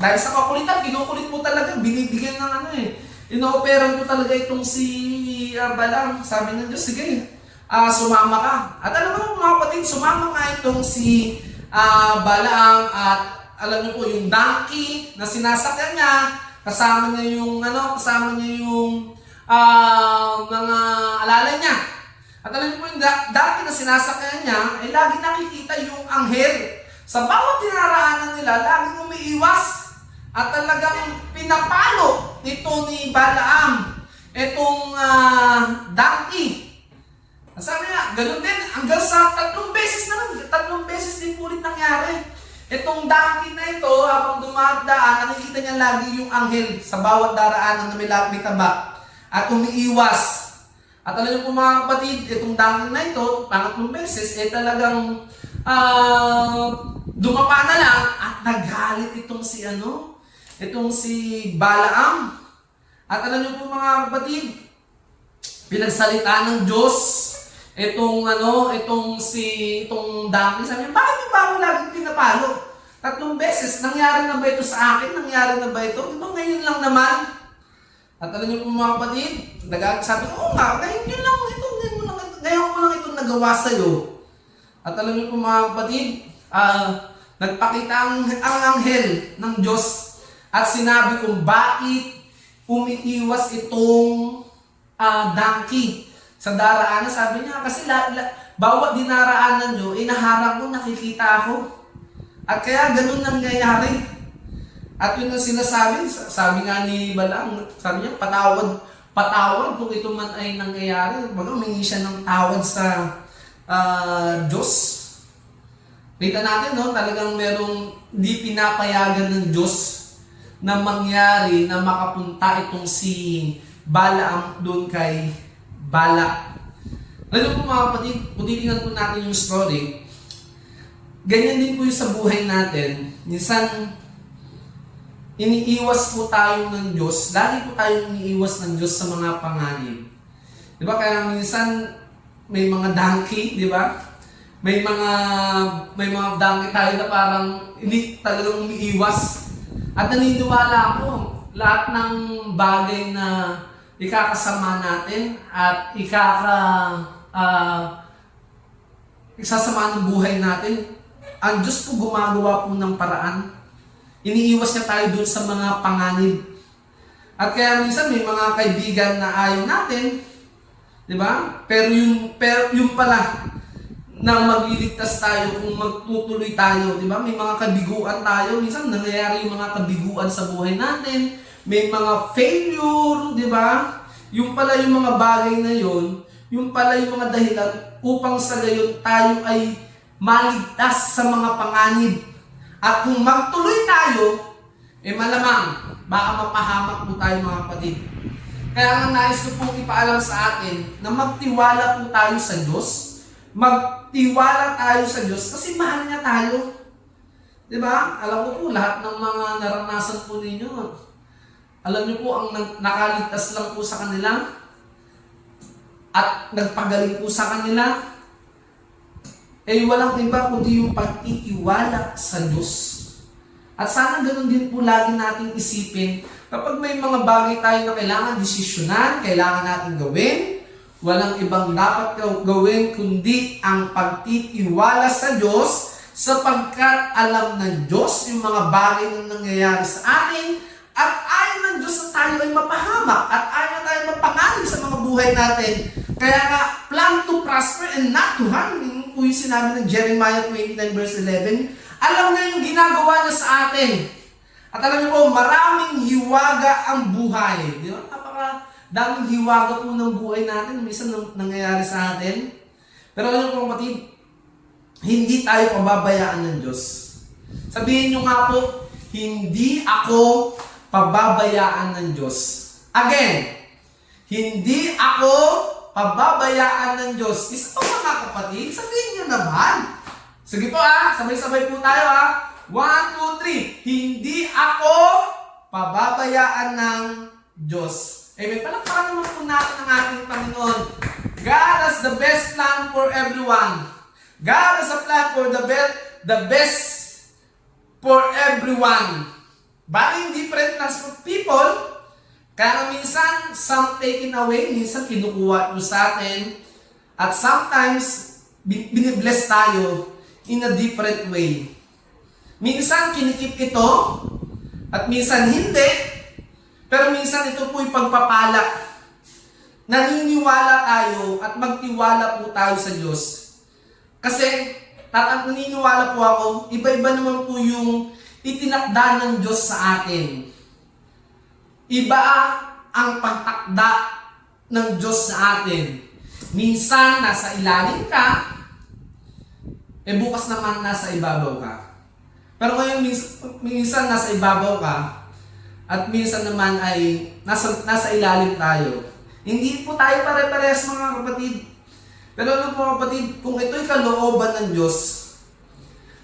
[SPEAKER 5] dahil sa kakulitan, kinukulit po talaga, binibigyan ng ino-operan po talaga itong si Balaam. Sabi ng Diyos, sige, sumama ka. At alam mo mga kapatid, sumama nga itong si Balaam at alam niyo po yung donkey na sinasakyan niya, kasama niya yung mga alalay niya. At alam niyo po yung donkey na sinasakyan niya, lagi nakikita yung anghel. Sa bawat dinaraanan nila, laging umiiwas. At talagang pinapalo nito ni Balaam itong donkey. Sabi nga, ganun din, hanggang sa 3 beses na lang, 3 beses din po ulit nangyari. Itong donkey na ito, habang dumadaan, nakikita niya lagi yung anghel sa bawat daraanan na may taba at umiiwas. At alam niyo po mga kapatid, itong donkey na ito, 3 beses, talagang dumapa na lang at nagalit itong si Balaam. At alam niyo po mga kapatid, pinagsalita ng Diyos itong donkey. Sabi niya, bakit ba ako laging pinapalo? 3 beses, nangyari na ba ito sa akin? Nangyari na ba ito? Diba ngayon lang naman? At alam niyo po mga kapatid, sabi ko, oo nga, ngayon ko lang ito nagawa sa'yo. At alam niyo po mga kapatid, nagpakita ang anghel ng Diyos at sinabi kung bakit umiiwas itong donkey sa daraanan. Sabi niya, kasi bawat dinaraanan nyo, inaharap ko, nakikita ako. At kaya ganun nangyayari. At yun ang sinasabi, sabi nga ni Balaam, sabi niya, patawad kung ito man ay nangyayari. Baga, humingi siya ng tawad sa Diyos. Kita natin, no? Talagang merong di pinapayagan ng Diyos na mangyari na makapunta itong si Balaam doon kay Balak. Alam niyo po mga kapatid, kung titingnan po natin yung story, ganyan din po yung sa buhay natin. Minsan, iniiwas po tayo ng Diyos. Lagi po tayo iniiwas ng Diyos sa mga panganib. Di ba? Kaya minsan, may mga donkey, di ba? May mga donkey tayo na parang hindi talagang umiiwas. At naniniwala ako, lahat ng bagay na ikakasama natin at isasama ng buhay natin, ang Diyos po gumagawa po ng paraan. Iniiwas niya tayo dun sa mga panganib. At kaya minsan may mga kaibigan na ayaw natin, di ba? Pero yung pala na magliligtas tayo kung magtutuloy tayo, di ba? May mga kabiguan tayo. Minsan nangyayari yung mga kabiguan sa buhay natin. May mga failure, di ba? Yung pala yung mga bagay na yun, yung pala yung mga dahilan upang sa gayon tayo ay maligtas sa mga panganib. At kung magtuloy tayo, malamang baka mapahamak po tayo mga kapatid. Kaya nga nais ko pong ipaalam sa atin na magtiwala po tayo sa Diyos. Magtiwala tayo sa Diyos kasi mahal niya tayo. Diba? Alam ko po, lahat ng mga naranasan po ninyo, alam niyo po, ang nakaligtas lang po sa kanila at nagpagaling po sa kanila, walang iba kundi yung pagtitiwala sa Diyos. At sana ganoon din po lagi nating isipin, kapag may mga bagay tayo na kailangan desisyonan, kailangan natin gawin, walang ibang dapat gawin kundi ang pagtitiwala sa Diyos, sapagkat alam ng Diyos yung mga bagay na nangyayari sa atin, at ayaw ng Diyos na tayo ay mapahamak, at ayaw na tayo mapanganib sa mga buhay natin. Kaya nga, plan to prosper and not to harm. Yung po yung sinabi ng Jeremiah 29 verse 11. Alam niya yung ginagawa niya sa atin. At alam niyo po, maraming hiwaga ang buhay. Di ba? Napaka-daming hiwaga po ng buhay natin. Minsan nangyayari sa atin. Pero alam niyo po kapatid, hindi tayo pababayaan ng Diyos. Sabihin niyo nga po, hindi ako pababayaan ng Diyos. Again, hindi ako pababayaan ng Diyos. Isa pa mga kapatid, sabihin niyo naman. Sige po sabay-sabay po tayo 1, 2, 3. Hindi ako pababayaan ng Diyos. Amen. Palakpakan naman po natin ang ating Panginoon. God has the best plan for everyone. God has a plan for the best for everyone. Bali different plans for people. Kaya minsan, some taken away, minsan kinukuha ito sa atin. At sometimes, binibless tayo in a different way. Minsan, kinikip ito, at minsan hindi. Pero minsan, ito po'y pagpapala. Naniniwala tayo at magtiwala po tayo sa Diyos. Kasi, naniniwala po ako, iba-iba naman po yung itinakda ng Diyos sa atin. Iba ang pagtakda ng Diyos sa atin. Minsan, nasa ilalim ka, bukas naman nasa ibabaw ka. Pero ngayon, minsan nasa ibabaw ka, at minsan naman ay nasa ilalim tayo. Hindi po tayo pare-parehas mga kapatid. Pero ano po kapatid, kung ito'y kalooban ng Diyos,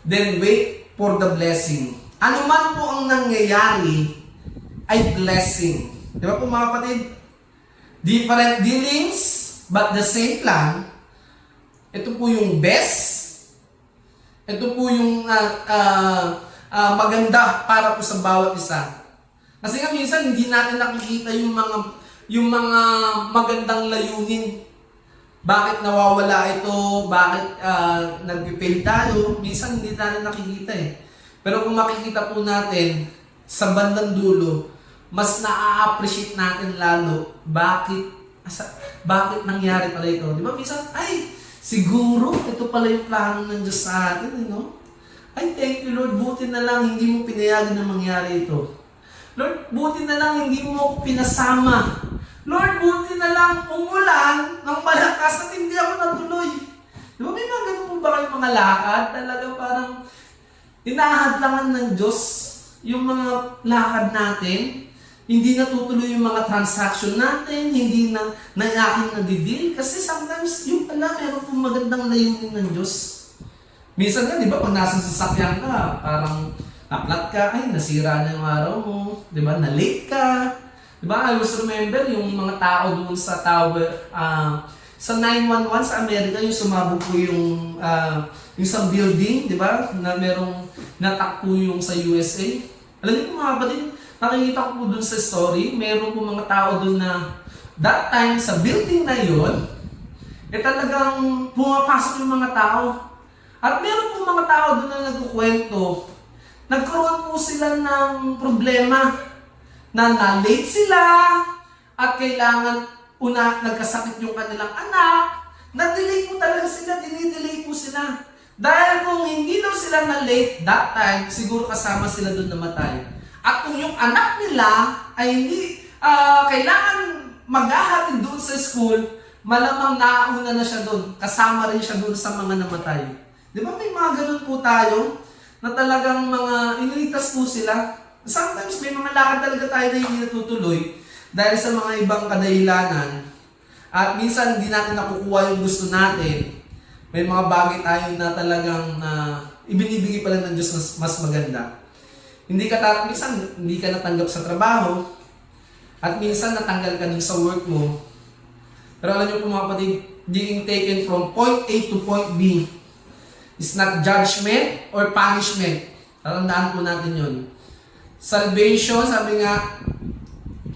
[SPEAKER 5] then wait for the blessing. Ano man po ang nangyayari, ay blessing. Di ba po mga kapatid? Different dealings, but the same plan. Ito po yung best. Ito po yung maganda para po sa bawat isa. Kasi nga minsan hindi natin nakikita yung mga magandang layunin. Bakit nawawala ito? Bakit nag-fail tayo? Minsan hindi natin nakikita Pero kung makikita po natin sa bandang dulo, mas na-appreciate natin lalo bakit nangyari pala ito. Di ba? Minsan, siguro ito pala yung plano ng Diyos sa atin. Ay, thank you Lord, buti na lang hindi mo pinayagan na mangyari ito. Lord, buti na lang hindi mo ako pinasama. Lord, buti na lang umulan ng malakas at hindi ako natuloy. Di ba? May mga ganun ba kayong mga lakad? Talaga parang inahadlangan ng Diyos yung mga lakad natin. hindi natutuloy yung mga transaction natin, hindi na aking nadideal. Kasi sometimes yung pala, meron pong magandang layunin ng Diyos. Minsan nga, di ba, pag nasa sasakyan ka, parang naplat ka, ay, nasira na yung araw mo, di ba, na-late ka. Di ba, I was remember yung mga tao doon sa tower, sa 911 sa Amerika, yung sumabog po yung isang building, di ba, na merong natakpo yung sa USA. Alam niyo po mga kapatid, nakikita ko po dun sa story, meron po mga tao dun na that time sa building na yon, talagang pumapasok yung mga tao. At meron po mga tao dun na nagkukwento, nagkaroon po sila ng problema na na-late sila at kailangan nagkasakit yung kanilang anak, na-delay po talaga sila, dinidelay po sila. Dahil kung hindi daw sila na-late that time, siguro kasama sila dun namatay. At kung yung anak nila ay hindi kailangan maghahatid doon sa school, malamang nauna na siya doon. Kasama rin siya doon sa mga namatay. Di ba may mga ganun po tayo na talagang mga iniligtas po sila? Sometimes may mga lakad talaga tayo na hindi natutuloy dahil sa mga ibang kadahilanan. At minsan hindi natin nakukuha yung gusto natin. May mga bagay tayo na talagang ibinibigay pala ng Diyos mas maganda. Minsan hindi ka natanggap sa trabaho at minsan natanggal ka dun sa work mo. Pero alam niyo po mga kapatid, being taken from point A to point B is not judgment or punishment. Tandaan po natin yun. Salvation, sabi nga,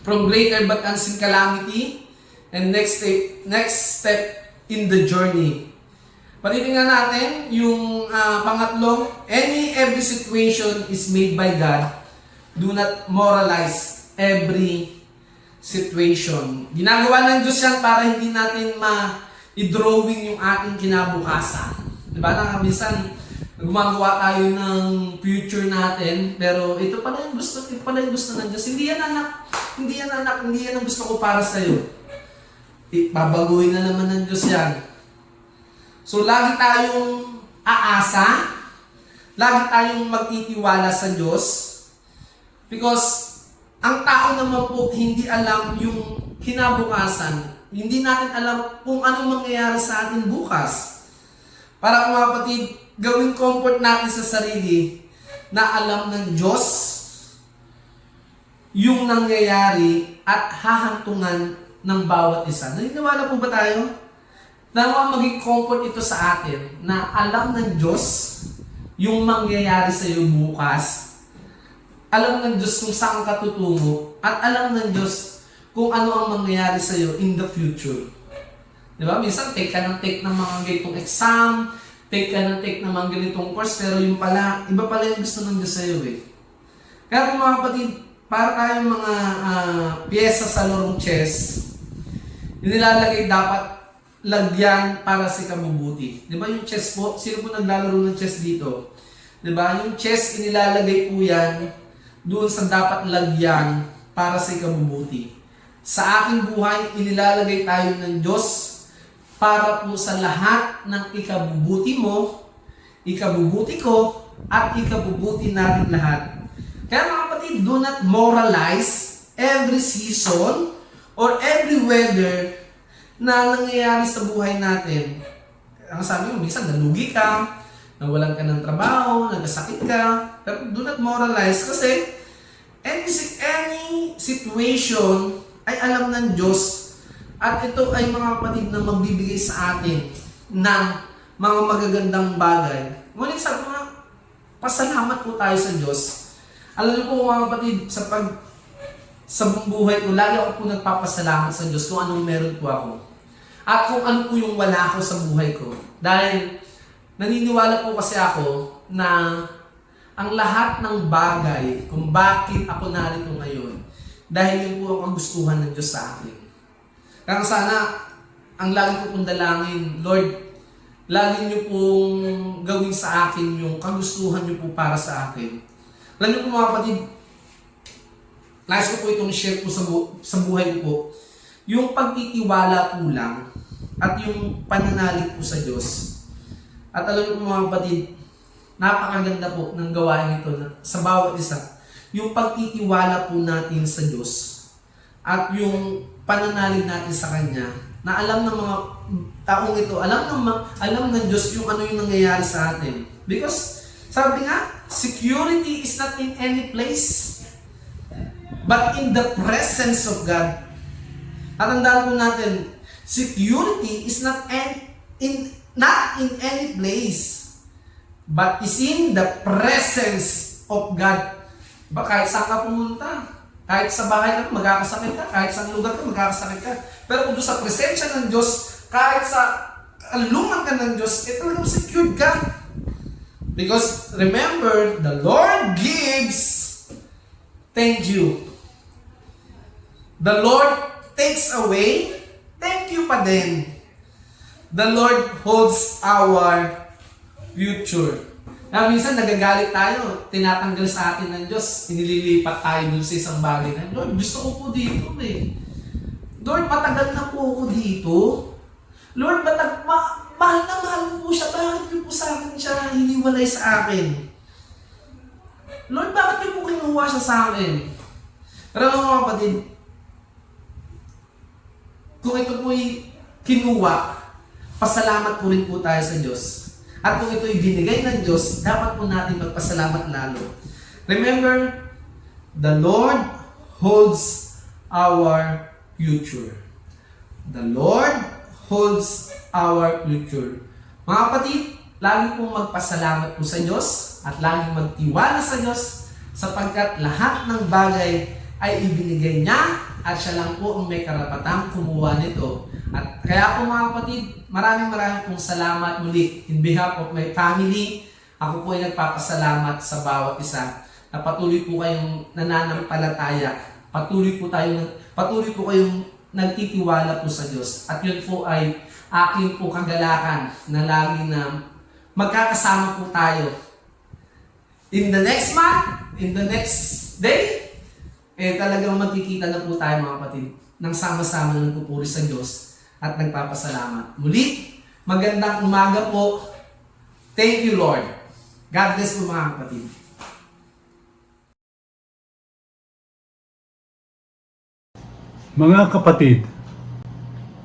[SPEAKER 5] from greater but unseen calamity, and next step in the journey. Patitingnan natin yung pangatlo, every situation is made by God. Do not moralize every situation. Ginagawa ng Diyos yan para hindi natin i-drawing yung ating kinabukasan. Diba na minsan gumagawa tayo ng future natin, pero ito pala yung gusto ng Diyos. Hindi yan ang gusto ko para sa'yo. Babaguhin na naman ng Diyos yan. So, lagi tayong aasa, lagi tayong magtitiwala sa Diyos, because ang tao naman po hindi alam yung kinabukasan. Hindi natin alam kung anong mangyayari sa atin bukas. Para mga kapatid, gawing comfort natin sa sarili na alam ng Diyos yung nangyayari at hahantungan ng bawat isa. Naniniwala po ba tayo? Na maging comfort ito sa atin na alam ng Diyos yung mangyayari sa iyo bukas. Alam ng Diyos kung saan ka tutungo at alam ng Diyos kung ano ang mangyayari sa iyo in the future. Di ba? Minsan take ng mga ganitong exam, take ng mga ganitong course, pero yung pala, iba pala yung gusto ng Diyos sa iyo eh. Kaya kung mga kapatid, para tayong mga pyesa sa larong chess, nilalagay dapat lagyan para sa ikabubuti. Di ba yung chess po? Sino po naglalaro ng chess dito? Di ba? Yung chess, inilalagay po yan doon sa dapat lagyan para sa ikabubuti. Sa aking buhay, inilalagay tayo ng Diyos para po sa lahat ng ikabubuti mo, ikabubuti ko, at ikabubuti natin lahat. Kaya mga kapatid, do not moralize every season or every weather na nangyayari sa buhay natin. Ang sabi mo, minsan nalugi ka, nawalan ka ng trabaho, nagkasakit ka, pero do not moralize kasi any situation ay alam ng Diyos at ito ay mga kapatid na magbibigay sa atin ng mga magagandang bagay. Ngunit sabi mo, pasalamat po tayo sa Diyos. Alam niyo po mga kapatid, sa buong buhay ko, lagi ako po nagpapasalamat sa Diyos kung anong meron po ako. At kung ano po yung wala ko sa buhay ko. Dahil naniniwala po kasi ako na ang lahat ng bagay kung bakit ako narito ngayon, dahil yun po ang kagustuhan ng Diyos sa akin. Kaya sana, ang lagi ko pong dalangin, Lord, lagi niyo pong gawin sa akin yung kagustuhan niyo po para sa akin. Alam niyo po mga kapatid, nais ko po itong share po sa buhay ko po, yung pagtitiwala po lang at yung pananalig po sa Diyos. At alam niyo po mga kapatid, napakaganda po ng gawain ito sa bawat isa. yung pagtitiwala po natin sa Diyos at yung pananalig natin sa Kanya, na alam ng mga taong ito, alam ng Diyos yung ano yung nangyayari sa atin. Because, sabi nga, security is not in any place, but in the presence of God. At tandaan po natin, security is not in any place, but is in the presence of God. Ba, kahit saan ka pumunta, kahit sa bahay ka, magkakasakit ka, kahit sa lugar ka, magkakasakit ka. Pero kung doon sa presensya ng Diyos, kahit sa alungan ka ng Diyos, talagang secured ka. Because remember, the Lord gives, thank you. The Lord takes away, thank you pa din. The Lord holds our future. Na minsan nagagalit tayo, tinatanggal sa atin ng Diyos, inililipat tayo dun sa isang bagay na, Lord, gusto ko po dito eh. Lord, matagal na po ako dito. Lord, mahal na mahal po siya. Bakit niyo po sa akin siya hiniwalay sa akin? Lord, bakit niyo po kinuha siya sa akin? Pero mga kapatid, kung ito po'y kinuha, pasalamat po rin po tayo sa Diyos. At kung ito'y binigay ng Diyos, dapat po natin magpasalamat lalo. Remember, the Lord holds our future. The Lord holds our future. Mga kapatid, lagi pong magpasalamat po sa Diyos at lagi magtiwala sa Diyos sapagkat lahat ng bagay ay ibinigay niya at siya lang po ang may karapatang kumuha nito. At kaya po mga kapatid, maraming pong salamat muli in behalf of my family. Ako po ay nagpapasalamat sa bawat isa na patuloy po kayong nananampalataya. Patuloy po kayong nagtitiwala po sa Diyos. At yun po ay aking po kagalakan na lagi na magkakasama po tayo. In the next month, in the next day, talagang magkikita na po tayo mga kapatid nang sama-sama na nagpupuri sa Diyos at nagpapasalamat. Muli, magandang umaga po. Thank you, Lord. God bless po mga kapatid.
[SPEAKER 6] Mga kapatid,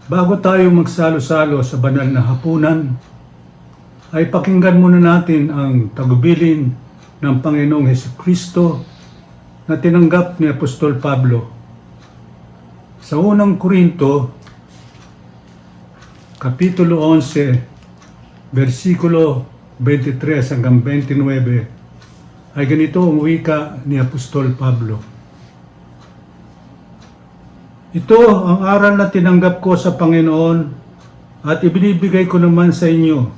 [SPEAKER 6] bago tayo magsalo-salo sa banal na hapunan, ay pakinggan muna natin ang tagubilin ng Panginoong Hesukristo na tinanggap ni Apostol Pablo. Sa unang Korinto, Kapitulo 11, versikulo 23 hanggang 29, ay ganito ang wika ni Apostol Pablo. Ito ang aral na tinanggap ko sa Panginoon at ibinibigay ko naman sa inyo.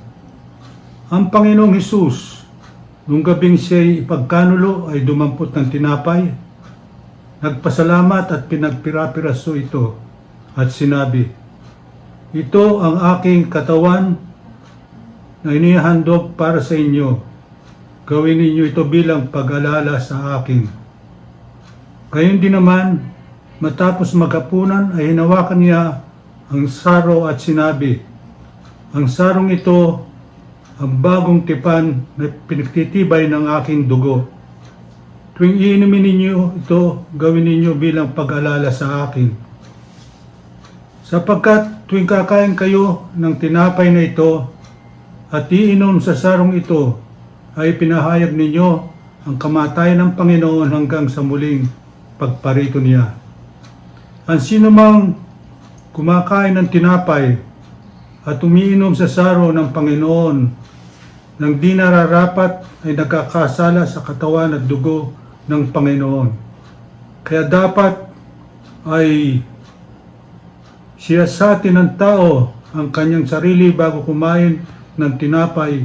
[SPEAKER 6] Ang Panginoong Hesus, nung gabing siya'y ipagkanulo ay dumampot ng tinapay, nagpasalamat at pinagpira-piraso ito at sinabi, ito ang aking katawan na inihandog para sa inyo. Gawin ninyo ito bilang pag-alala sa akin. Gayon din naman, matapos maghapunan ay hinawakan niya ang saro at sinabi, ang sarong ito ang bagong tipan na pinagtitibay ng aking dugo. Tuwing iinumin ninyo ito, gawin ninyo bilang pag-alala sa akin. Sapagkat tuwing kakain kayo ng tinapay na ito at iinom sa sarong ito, ay pinahayag ninyo ang kamatayan ng Panginoon hanggang sa muling pagparito niya. Ang sinumang kumakain ng tinapay at umiinom sa saro ng Panginoon nang di nararapat ay nagkakasala sa katawan at dugo ng Panginoon. Kaya dapat ay siyasatin ng tao ang kanyang sarili bago kumain ng tinapay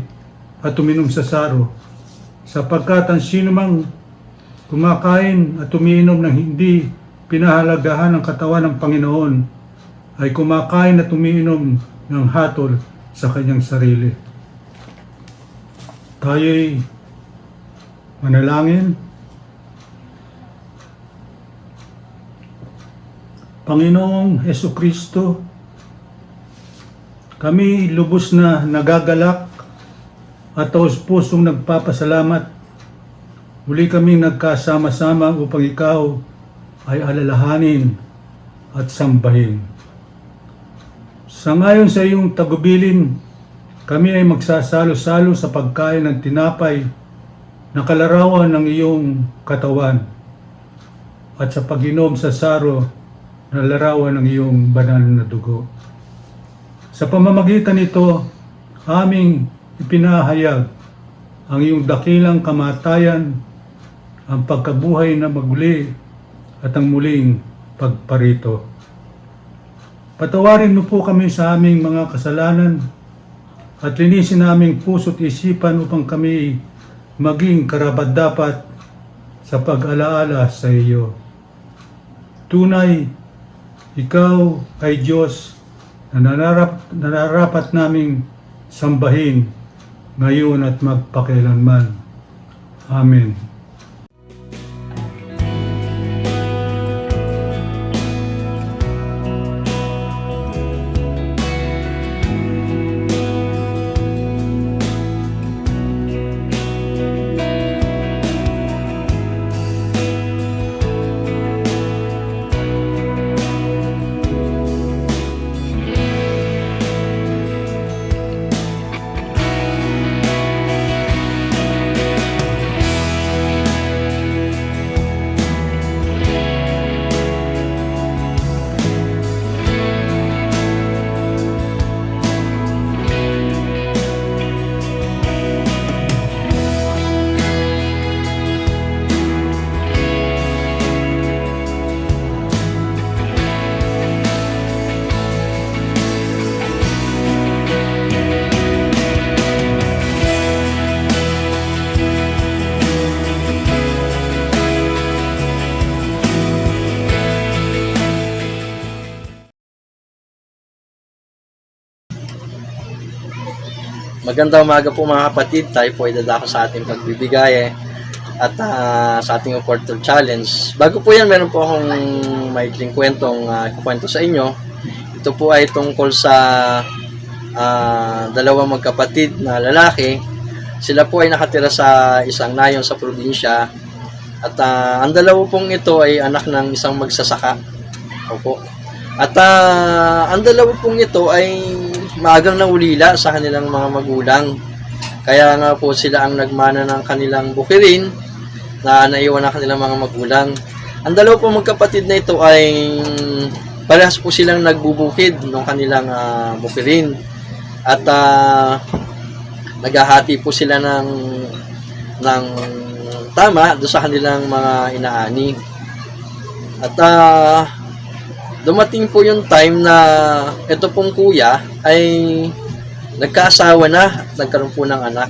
[SPEAKER 6] at uminom sa saro, sapagkat ang sinumang kumakain at umiinom ng hindi pinahalagahan ng katawan ng Panginoon ay kumakain at umiinom ng hatol sa kanyang sarili. Tayo'y manalangin. Panginoong Hesukristo, kami lubos na nagagalak at taos-pusong nagpapasalamat muli kaming nagkasama-sama upang ikaw ay alalahanin at sambahin. Sangayon sa iyong tagubilin, kami ay magsasalo-salo sa pagkain ng tinapay na kalarawan ng iyong katawan at sa pag-inom sa saro na larawan ng iyong banal na dugo. Sa pamamagitan nito, aming ipinahayag ang iyong dakilang kamatayan, ang pagkabuhay na maguli at ang muling pagparito. Patawarin mo po kami sa aming mga kasalanan at linisin naming puso't isipan upang kami maging karapat-dapat sa pag-alaala sa iyo. Tunay, ikaw ay Diyos na nararapat naming sambahin ngayon at magpakailanman. Amen.
[SPEAKER 2] Magandang umaga po mga kapatid. Tayo po ay dadako sa ating pagbibigay at sa ating Portal Challenge. Bago po yan, meron po akong maikling kwentong kwento sa inyo. Ito po ay tungkol sa dalawang magkapatid na lalaki. Sila po ay nakatira sa isang nayon sa probinsya. At ang dalawa pong ito ay anak ng isang magsasaka. Opo. At ang dalawa pong ito ay maagang naulila sa kanilang mga magulang. Kaya nga po sila ang nagmana ng kanilang bukirin na naiwan ng kanilang mga magulang. Ang dalawa pong magkapatid na ito ay parehas po silang nagbubukid ng kanilang bukirin. At naghahati po sila ng tama doon sa kanilang mga inaani. At dumating po yung time na ito pong kuya ay nagkaasawa na, nagkaroon po ng anak.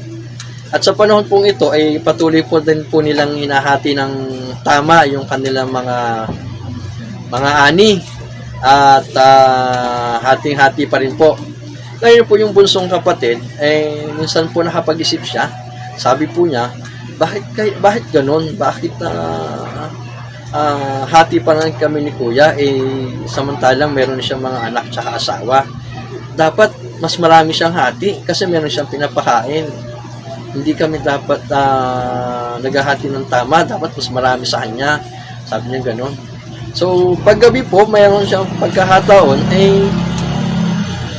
[SPEAKER 2] At sa panahon pong ito ay patuloy po din po nilang hinahati ng tama yung kanilang mga ani. At hating-hati pa rin po. Ngayon po yung bunsong kapatid, minsan po nakapag-isip siya. Sabi po niya, bakit ganun? Bakit hati pa lang kami ni kuya, samantalang meron siyang mga anak tsaka asawa. Dapat mas marami siyang hati kasi meron siyang pinapakain. Hindi kami dapat naghahati ng tama, dapat mas marami sa kanya. Sabi niya gano'n. So, paggabi po, mayroon siyang pagkakataon,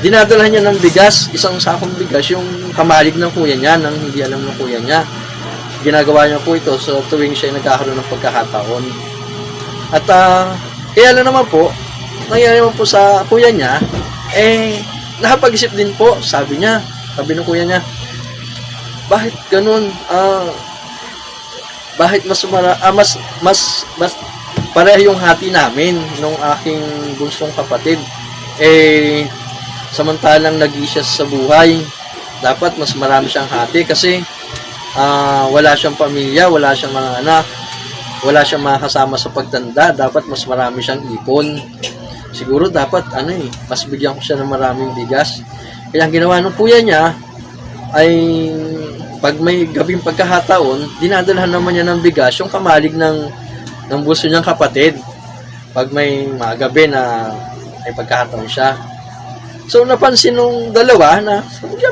[SPEAKER 2] dinadala niya ng bigas, isang sakong bigas, yung kamalig ng kuya niya, nang hindi alam ng kuya niya. Ginagawa niya po ito so tuwing siya nagkakaroon ng pagkakataon. At kaya lang naman po, nangyari naman po sa kuya niya, nakapag-isip din po, sabi ng kuya niya, bakit ganun? Bakit mas pareho yung hati namin nung aking bunsong kapatid? Samantalang nag-iisa sa buhay, dapat mas marami siyang hati kasi wala siyang pamilya, wala siyang mga anak, wala siyang mga kasama sa pagtanda, dapat mas marami siyang ipon. Siguro dapat mas bigyan ko siya ng maraming bigas. Kaya ang ginawa ng kuya niya ay pag may gabing pagkakataon, dinadalhan naman niya ng bigas yung kamalig ng bunso niyang kapatid. Pag may mga gabi na may pagkakataon siya. So napansin nung dalawa na, sabi niya,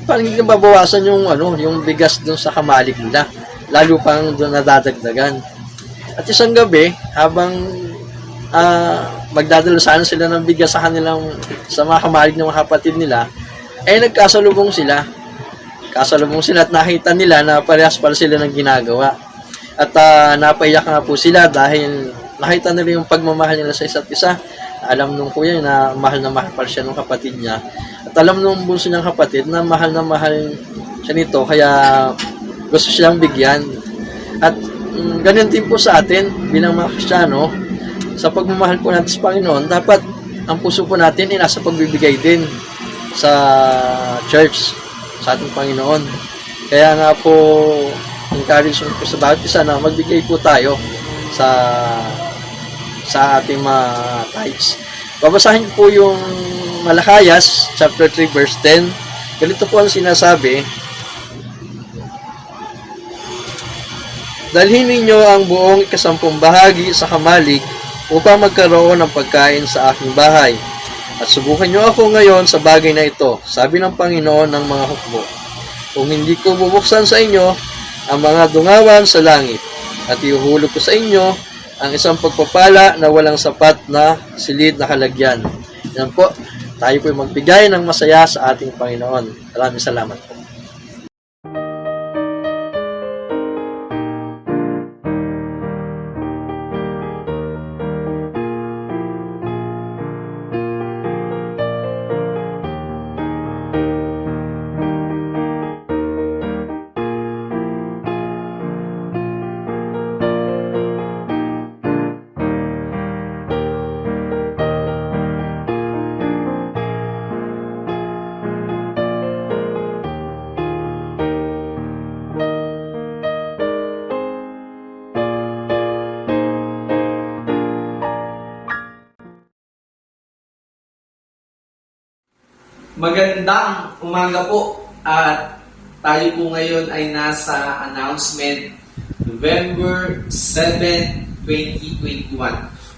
[SPEAKER 2] parang hindi mabawasan yung yung bigas doon sa kamalig nila. Lalo pang doon nadadagdagan. At isang gabi, habang magdadala sana sila ng bigas sa mga kamalig ng mga kapatid nila, nagkasalubong sila. Kasalubong sila at nakita nila na parehas pala sila ng ginagawa. At napaiyak nga po sila dahil nakita nila yung pagmamahal nila sa isa't isa. Alam nung kuya na mahal pala siya ng kapatid niya. At alam nung bunso niyang kapatid na mahal siya nito, kaya gusto siyang bigyan. At ganyan din po sa atin bilang mga Kristiyano, sa pagmamahal po natin sa Panginoon, dapat ang puso po natin ay nasa pagbibigay din sa church, sa ating Panginoon. Kaya nga po, encourage po sa bawat isa na magbigay po tayo sa ating mga tithes. Babasahin po yung Malakayas, chapter 3, verse 10. Ganito po ang sinasabi: dalhin ninyo ang buong 10 bahagi sa kamalig upang magkaroon ng pagkain sa aking bahay. At subukan nyo ako ngayon sa bagay na ito, sabi ng Panginoon ng mga hukbo. Kung hindi ko bubuksan sa inyo ang mga dungawan sa langit, at ihuhulog ko sa inyo ang isang pagpapala na walang sapat na silid na kalagyan. Yan po, tayo po magbigay ng masaya sa ating Panginoon. Maraming salamat po.
[SPEAKER 5] Magandang umaga po, at tayo po ngayon ay nasa announcement November 7, 2021.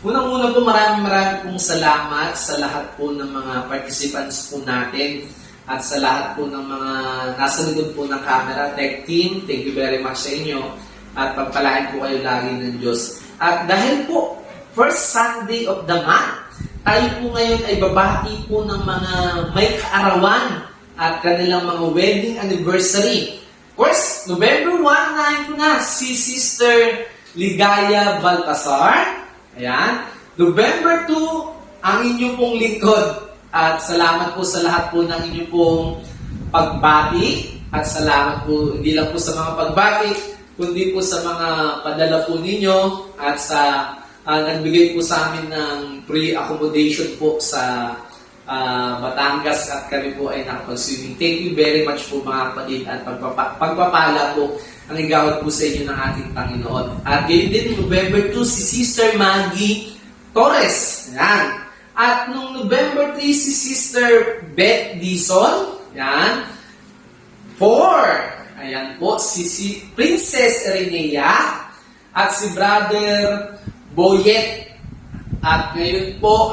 [SPEAKER 5] Unang-una po, maraming pong salamat sa lahat po ng mga participants po natin at sa lahat po ng mga nasa likod po ng camera, tech team. Thank you very much sa inyo at pagpalain po kayo lagi ng Diyos. At dahil po, first Sunday of the month, tayo po ngayon ay babati po ng mga may kaarawan at kanilang mga wedding anniversary. Of course, November 1, na po na si Sister Ligaya Baltasar. Ayan. November 2, ang inyong pong lingkod. At salamat po sa lahat po ng inyong pong pagbati. At salamat po, hindi lang po sa mga pagbati, kundi po sa mga padala po ninyo at sa nagbigay po sa amin ng free accommodation po sa Batangas at kami po ay nakapag-swimming. Thank you very much po mga kapatid at pagpapala po ang igawad po sa inyo ng ating Panginoon. At gayon din, November 2, si Sister Maggie Torres. Yan. At nung November 3, si Sister Beth Dizon. Yan. 4. Ayan po, si Princess Renea at si Brother Boyet. At ngayon po,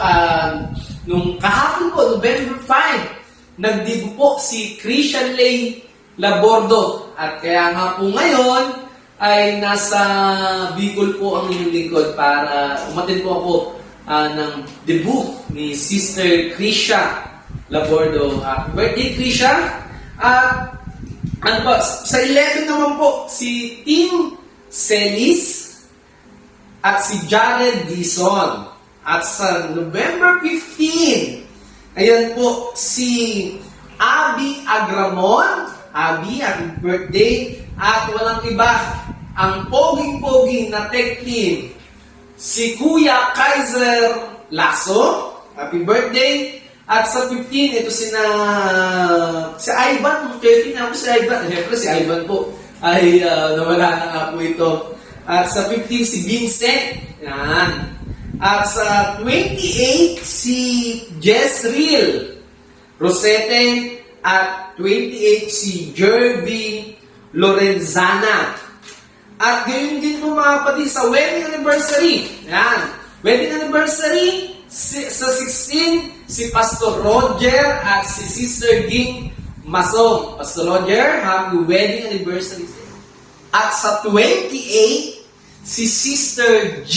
[SPEAKER 5] nung kahapon po, November 5, nagdibo po si Christian Lay Labordo. At kaya nga po ngayon, ay nasa Bicol po ang inyong lingkod para umatin po ako ng debut ni Sister Krisha Labordo. Birthday, Krisha! At ano po, sa 11 naman po, si Tim Celis at si Jared Dizon. At sa November 15, ayan po, si Abby Agramon. Abby, happy birthday. At walang iba, ang poging-poging na tech team, si Kuya Kaiser Lasso. Happy birthday. At sa 15, ito si Ivan. 13 na po si Ivan. Siyempre si Ivan po ay nawala na nga po ito. At sa 15, si Vincent. Yan. At sa 28, si Jezreel Rosete. At 28, si Jervy Lorenzana. At gayon din po mga kapatid sa wedding anniversary. Yan. Wedding anniversary, sa 16, si Pastor Roger at si Sister Ging Masong, Pastor Roger, happy wedding anniversary. At sa 28, si Sister G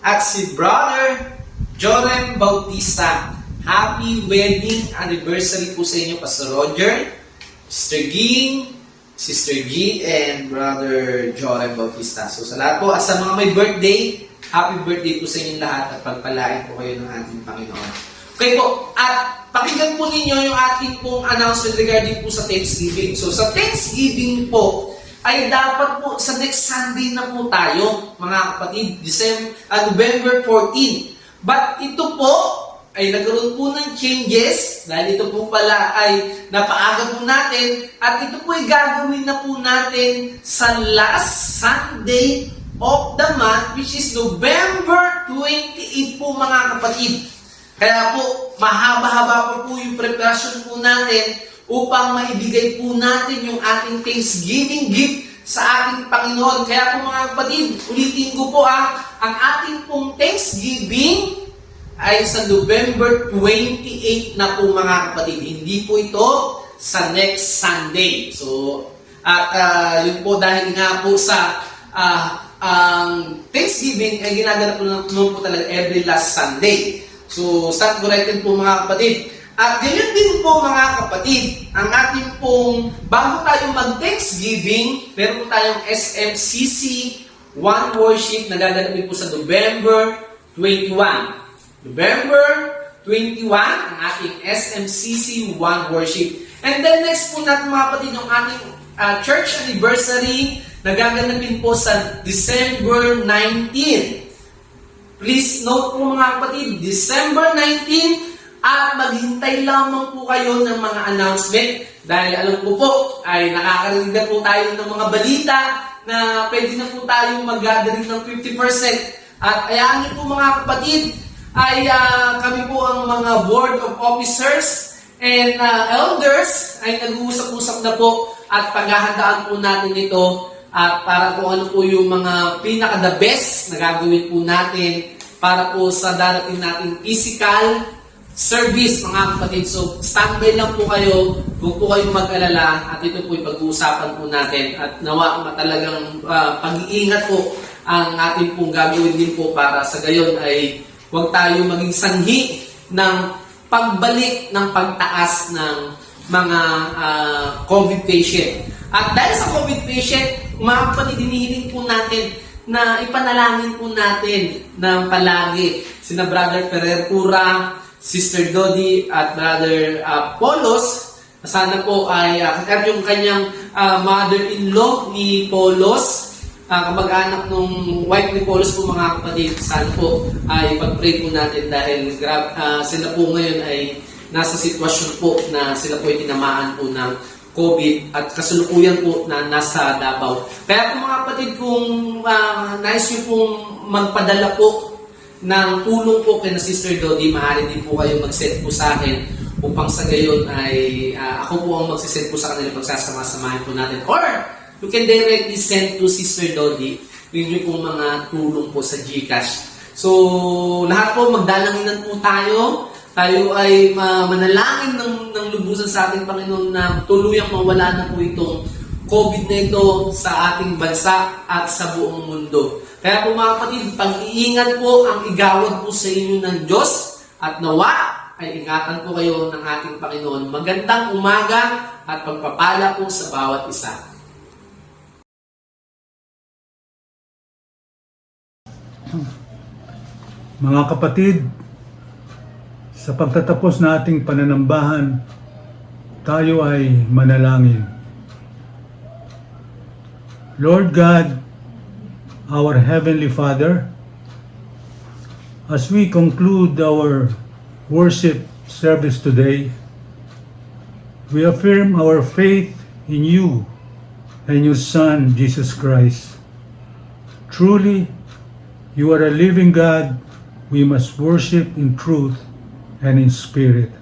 [SPEAKER 5] at si Brother Jorem Bautista. Happy wedding anniversary po sa inyo, Pastor Roger, Sister Ging, Sister G, and Brother Jorem Bautista. So sa lahat po, at sa mga may birthday, happy birthday po sa inyong lahat at pagpalain po kayo ng ating Panginoon. Okay po, at pakinggan po ninyo yung ating pong announcement regarding po sa Thanksgiving. So sa Thanksgiving po, ay dapat po sa next Sunday na po tayo, mga kapatid, November 14. But ito po, ay nagkaroon po ng changes dahil ito po pala ay napaaga po natin at ito po ay gagawin na po natin sa last Sunday of the month, which is November 28 po, mga kapatid. Kaya po, mahaba-haba pa po yung preparasyon po natin upang maibigay po natin yung ating Thanksgiving gift sa ating Panginoon. Kaya po, mga kapatid, ulitin ko po ang ating pong Thanksgiving ay sa November 28 na po, mga kapatid. Hindi po ito sa next Sunday. So, at yun po dahil nga po sa Thanksgiving ay ginaganap po talaga every last Sunday. So, stand corrected po, mga kapatid. At ganyan din po, mga kapatid, ang ating pong, bago tayo mag-Thanksgiving, meron po tayong SMCC One Worship na gaganapin po sa November 21. November 21, ang ating SMCC One Worship. And then next po natin, mga kapatid, yung ating church anniversary na gaganapin po sa December 19. Please note po, mga kapatid, December 19, at maghintay lamang po kayo ng mga announcement dahil alam ko po ay nakakarinig na po tayo ng mga balita na pwede na po tayong mag-gathering ng 50%. At ayanin po, mga kapatid, ay kami po ang mga board of officers and elders ay nag-uusap-usap na po at paghahandaan po natin ito at para kung ano po yung mga pinaka-the best na gagawin po natin para po sa darating nating physical service, mga kapatid. So, standby lang po kayo, huwag po kayong mag-alala at ito po yung pag-uusapan po natin at nawa talagang pag-iingat po ang ating pong gagawin din po para sa gayon ay huwag tayo maging sanhi ng pagbalik ng pagtaas ng mga COVID patient. At dahil sa COVID patient, mga kapatid, hinihiling po natin na ipanalangin po natin ng palagi sina Brother Ferrer Pura, Sister Dodi at Brother Polos. Sana po ay at yung kanyang mother-in-law ni Polos, kamag-anak nung wife ni Polos po, mga kapatid. Sana po ay pag-pray po natin dahil sila po ngayon ay nasa sitwasyon po na sila po ay tinamaan po ng COVID at kasalukuyan po na nasa Davao. Kaya po, mga kapatid, kung nais nyo pong magpadala po ng tulong po kay na Sister Dodi, maaari din po kayo mag-send po sa akin upang sa gayon ay ako po ang magsisend po sa kanila pagsasama-samahin po natin. Or you can directly send to Sister Dodi yung pong mga tulong po sa GCash. So, lahat po magdalanginan po tayo. Tayo ay manalangin ng lubusan sa ating Panginoon na tuluyang mawala na po itong COVID na ito sa ating bansa at sa buong mundo. Kaya po, mga kapatid, pag-iingat po ang igawad po sa inyo ng Diyos at nawa ay ingatan po kayo ng ating Panginoon. Magandang umaga at pagpapala po sa bawat isa.
[SPEAKER 6] Mga kapatid, sa pagtatapos na ating pananambahan, tayo ay manalangin. Lord God, our Heavenly Father, as we conclude our worship service today, we affirm our faith in you and your Son, Jesus Christ. Truly, you are a living God we must worship in truth and in spirit.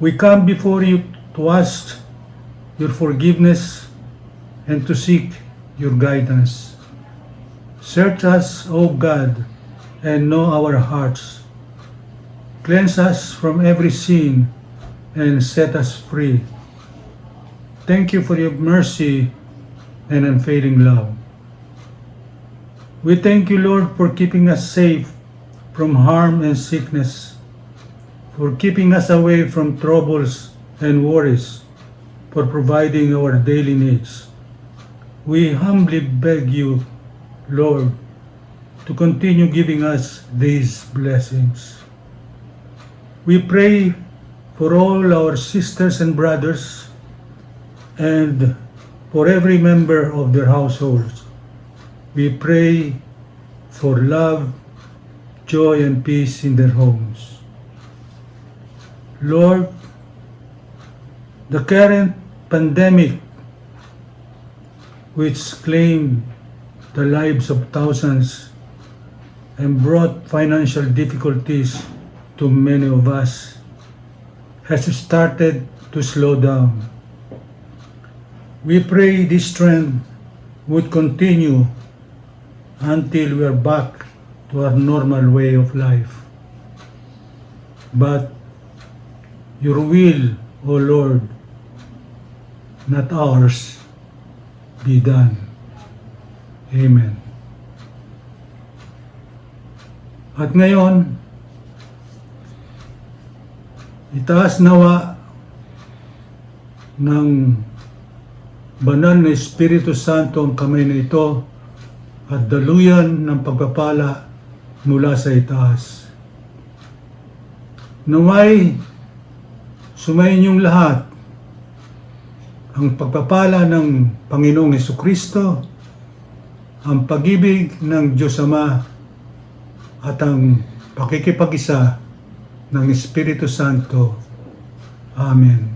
[SPEAKER 6] We come before you to ask your forgiveness and to seek your guidance. Search us, O God, and know our hearts. Cleanse us from every sin and set us free. Thank you for your mercy and unfailing love. We thank you, Lord, for keeping us safe from harm and sickness, for keeping us away from troubles and worries, for providing our daily needs. We humbly beg you, Lord, to continue giving us these blessings. We pray for all our sisters and brothers and for every member of their households. We pray for love, joy, and peace in their homes. Lord, the current pandemic, which claimed the lives of thousands and brought financial difficulties to many of us, has started to slow down. We pray this trend would continue until we are back to our normal way of life. But your will, O Lord, not ours, be done. Amen. At ngayon, itaas nawa ng banal na Espiritu Santo ang kamay na ito at daluyan ng pagpapala mula sa itaas. Naway sumayin niyong lahat ang pagpapala ng Panginoong Hesukristo, ang pag-ibig ng Diyos Ama at ang pakikipag-isa ng Espiritu Santo. Amen.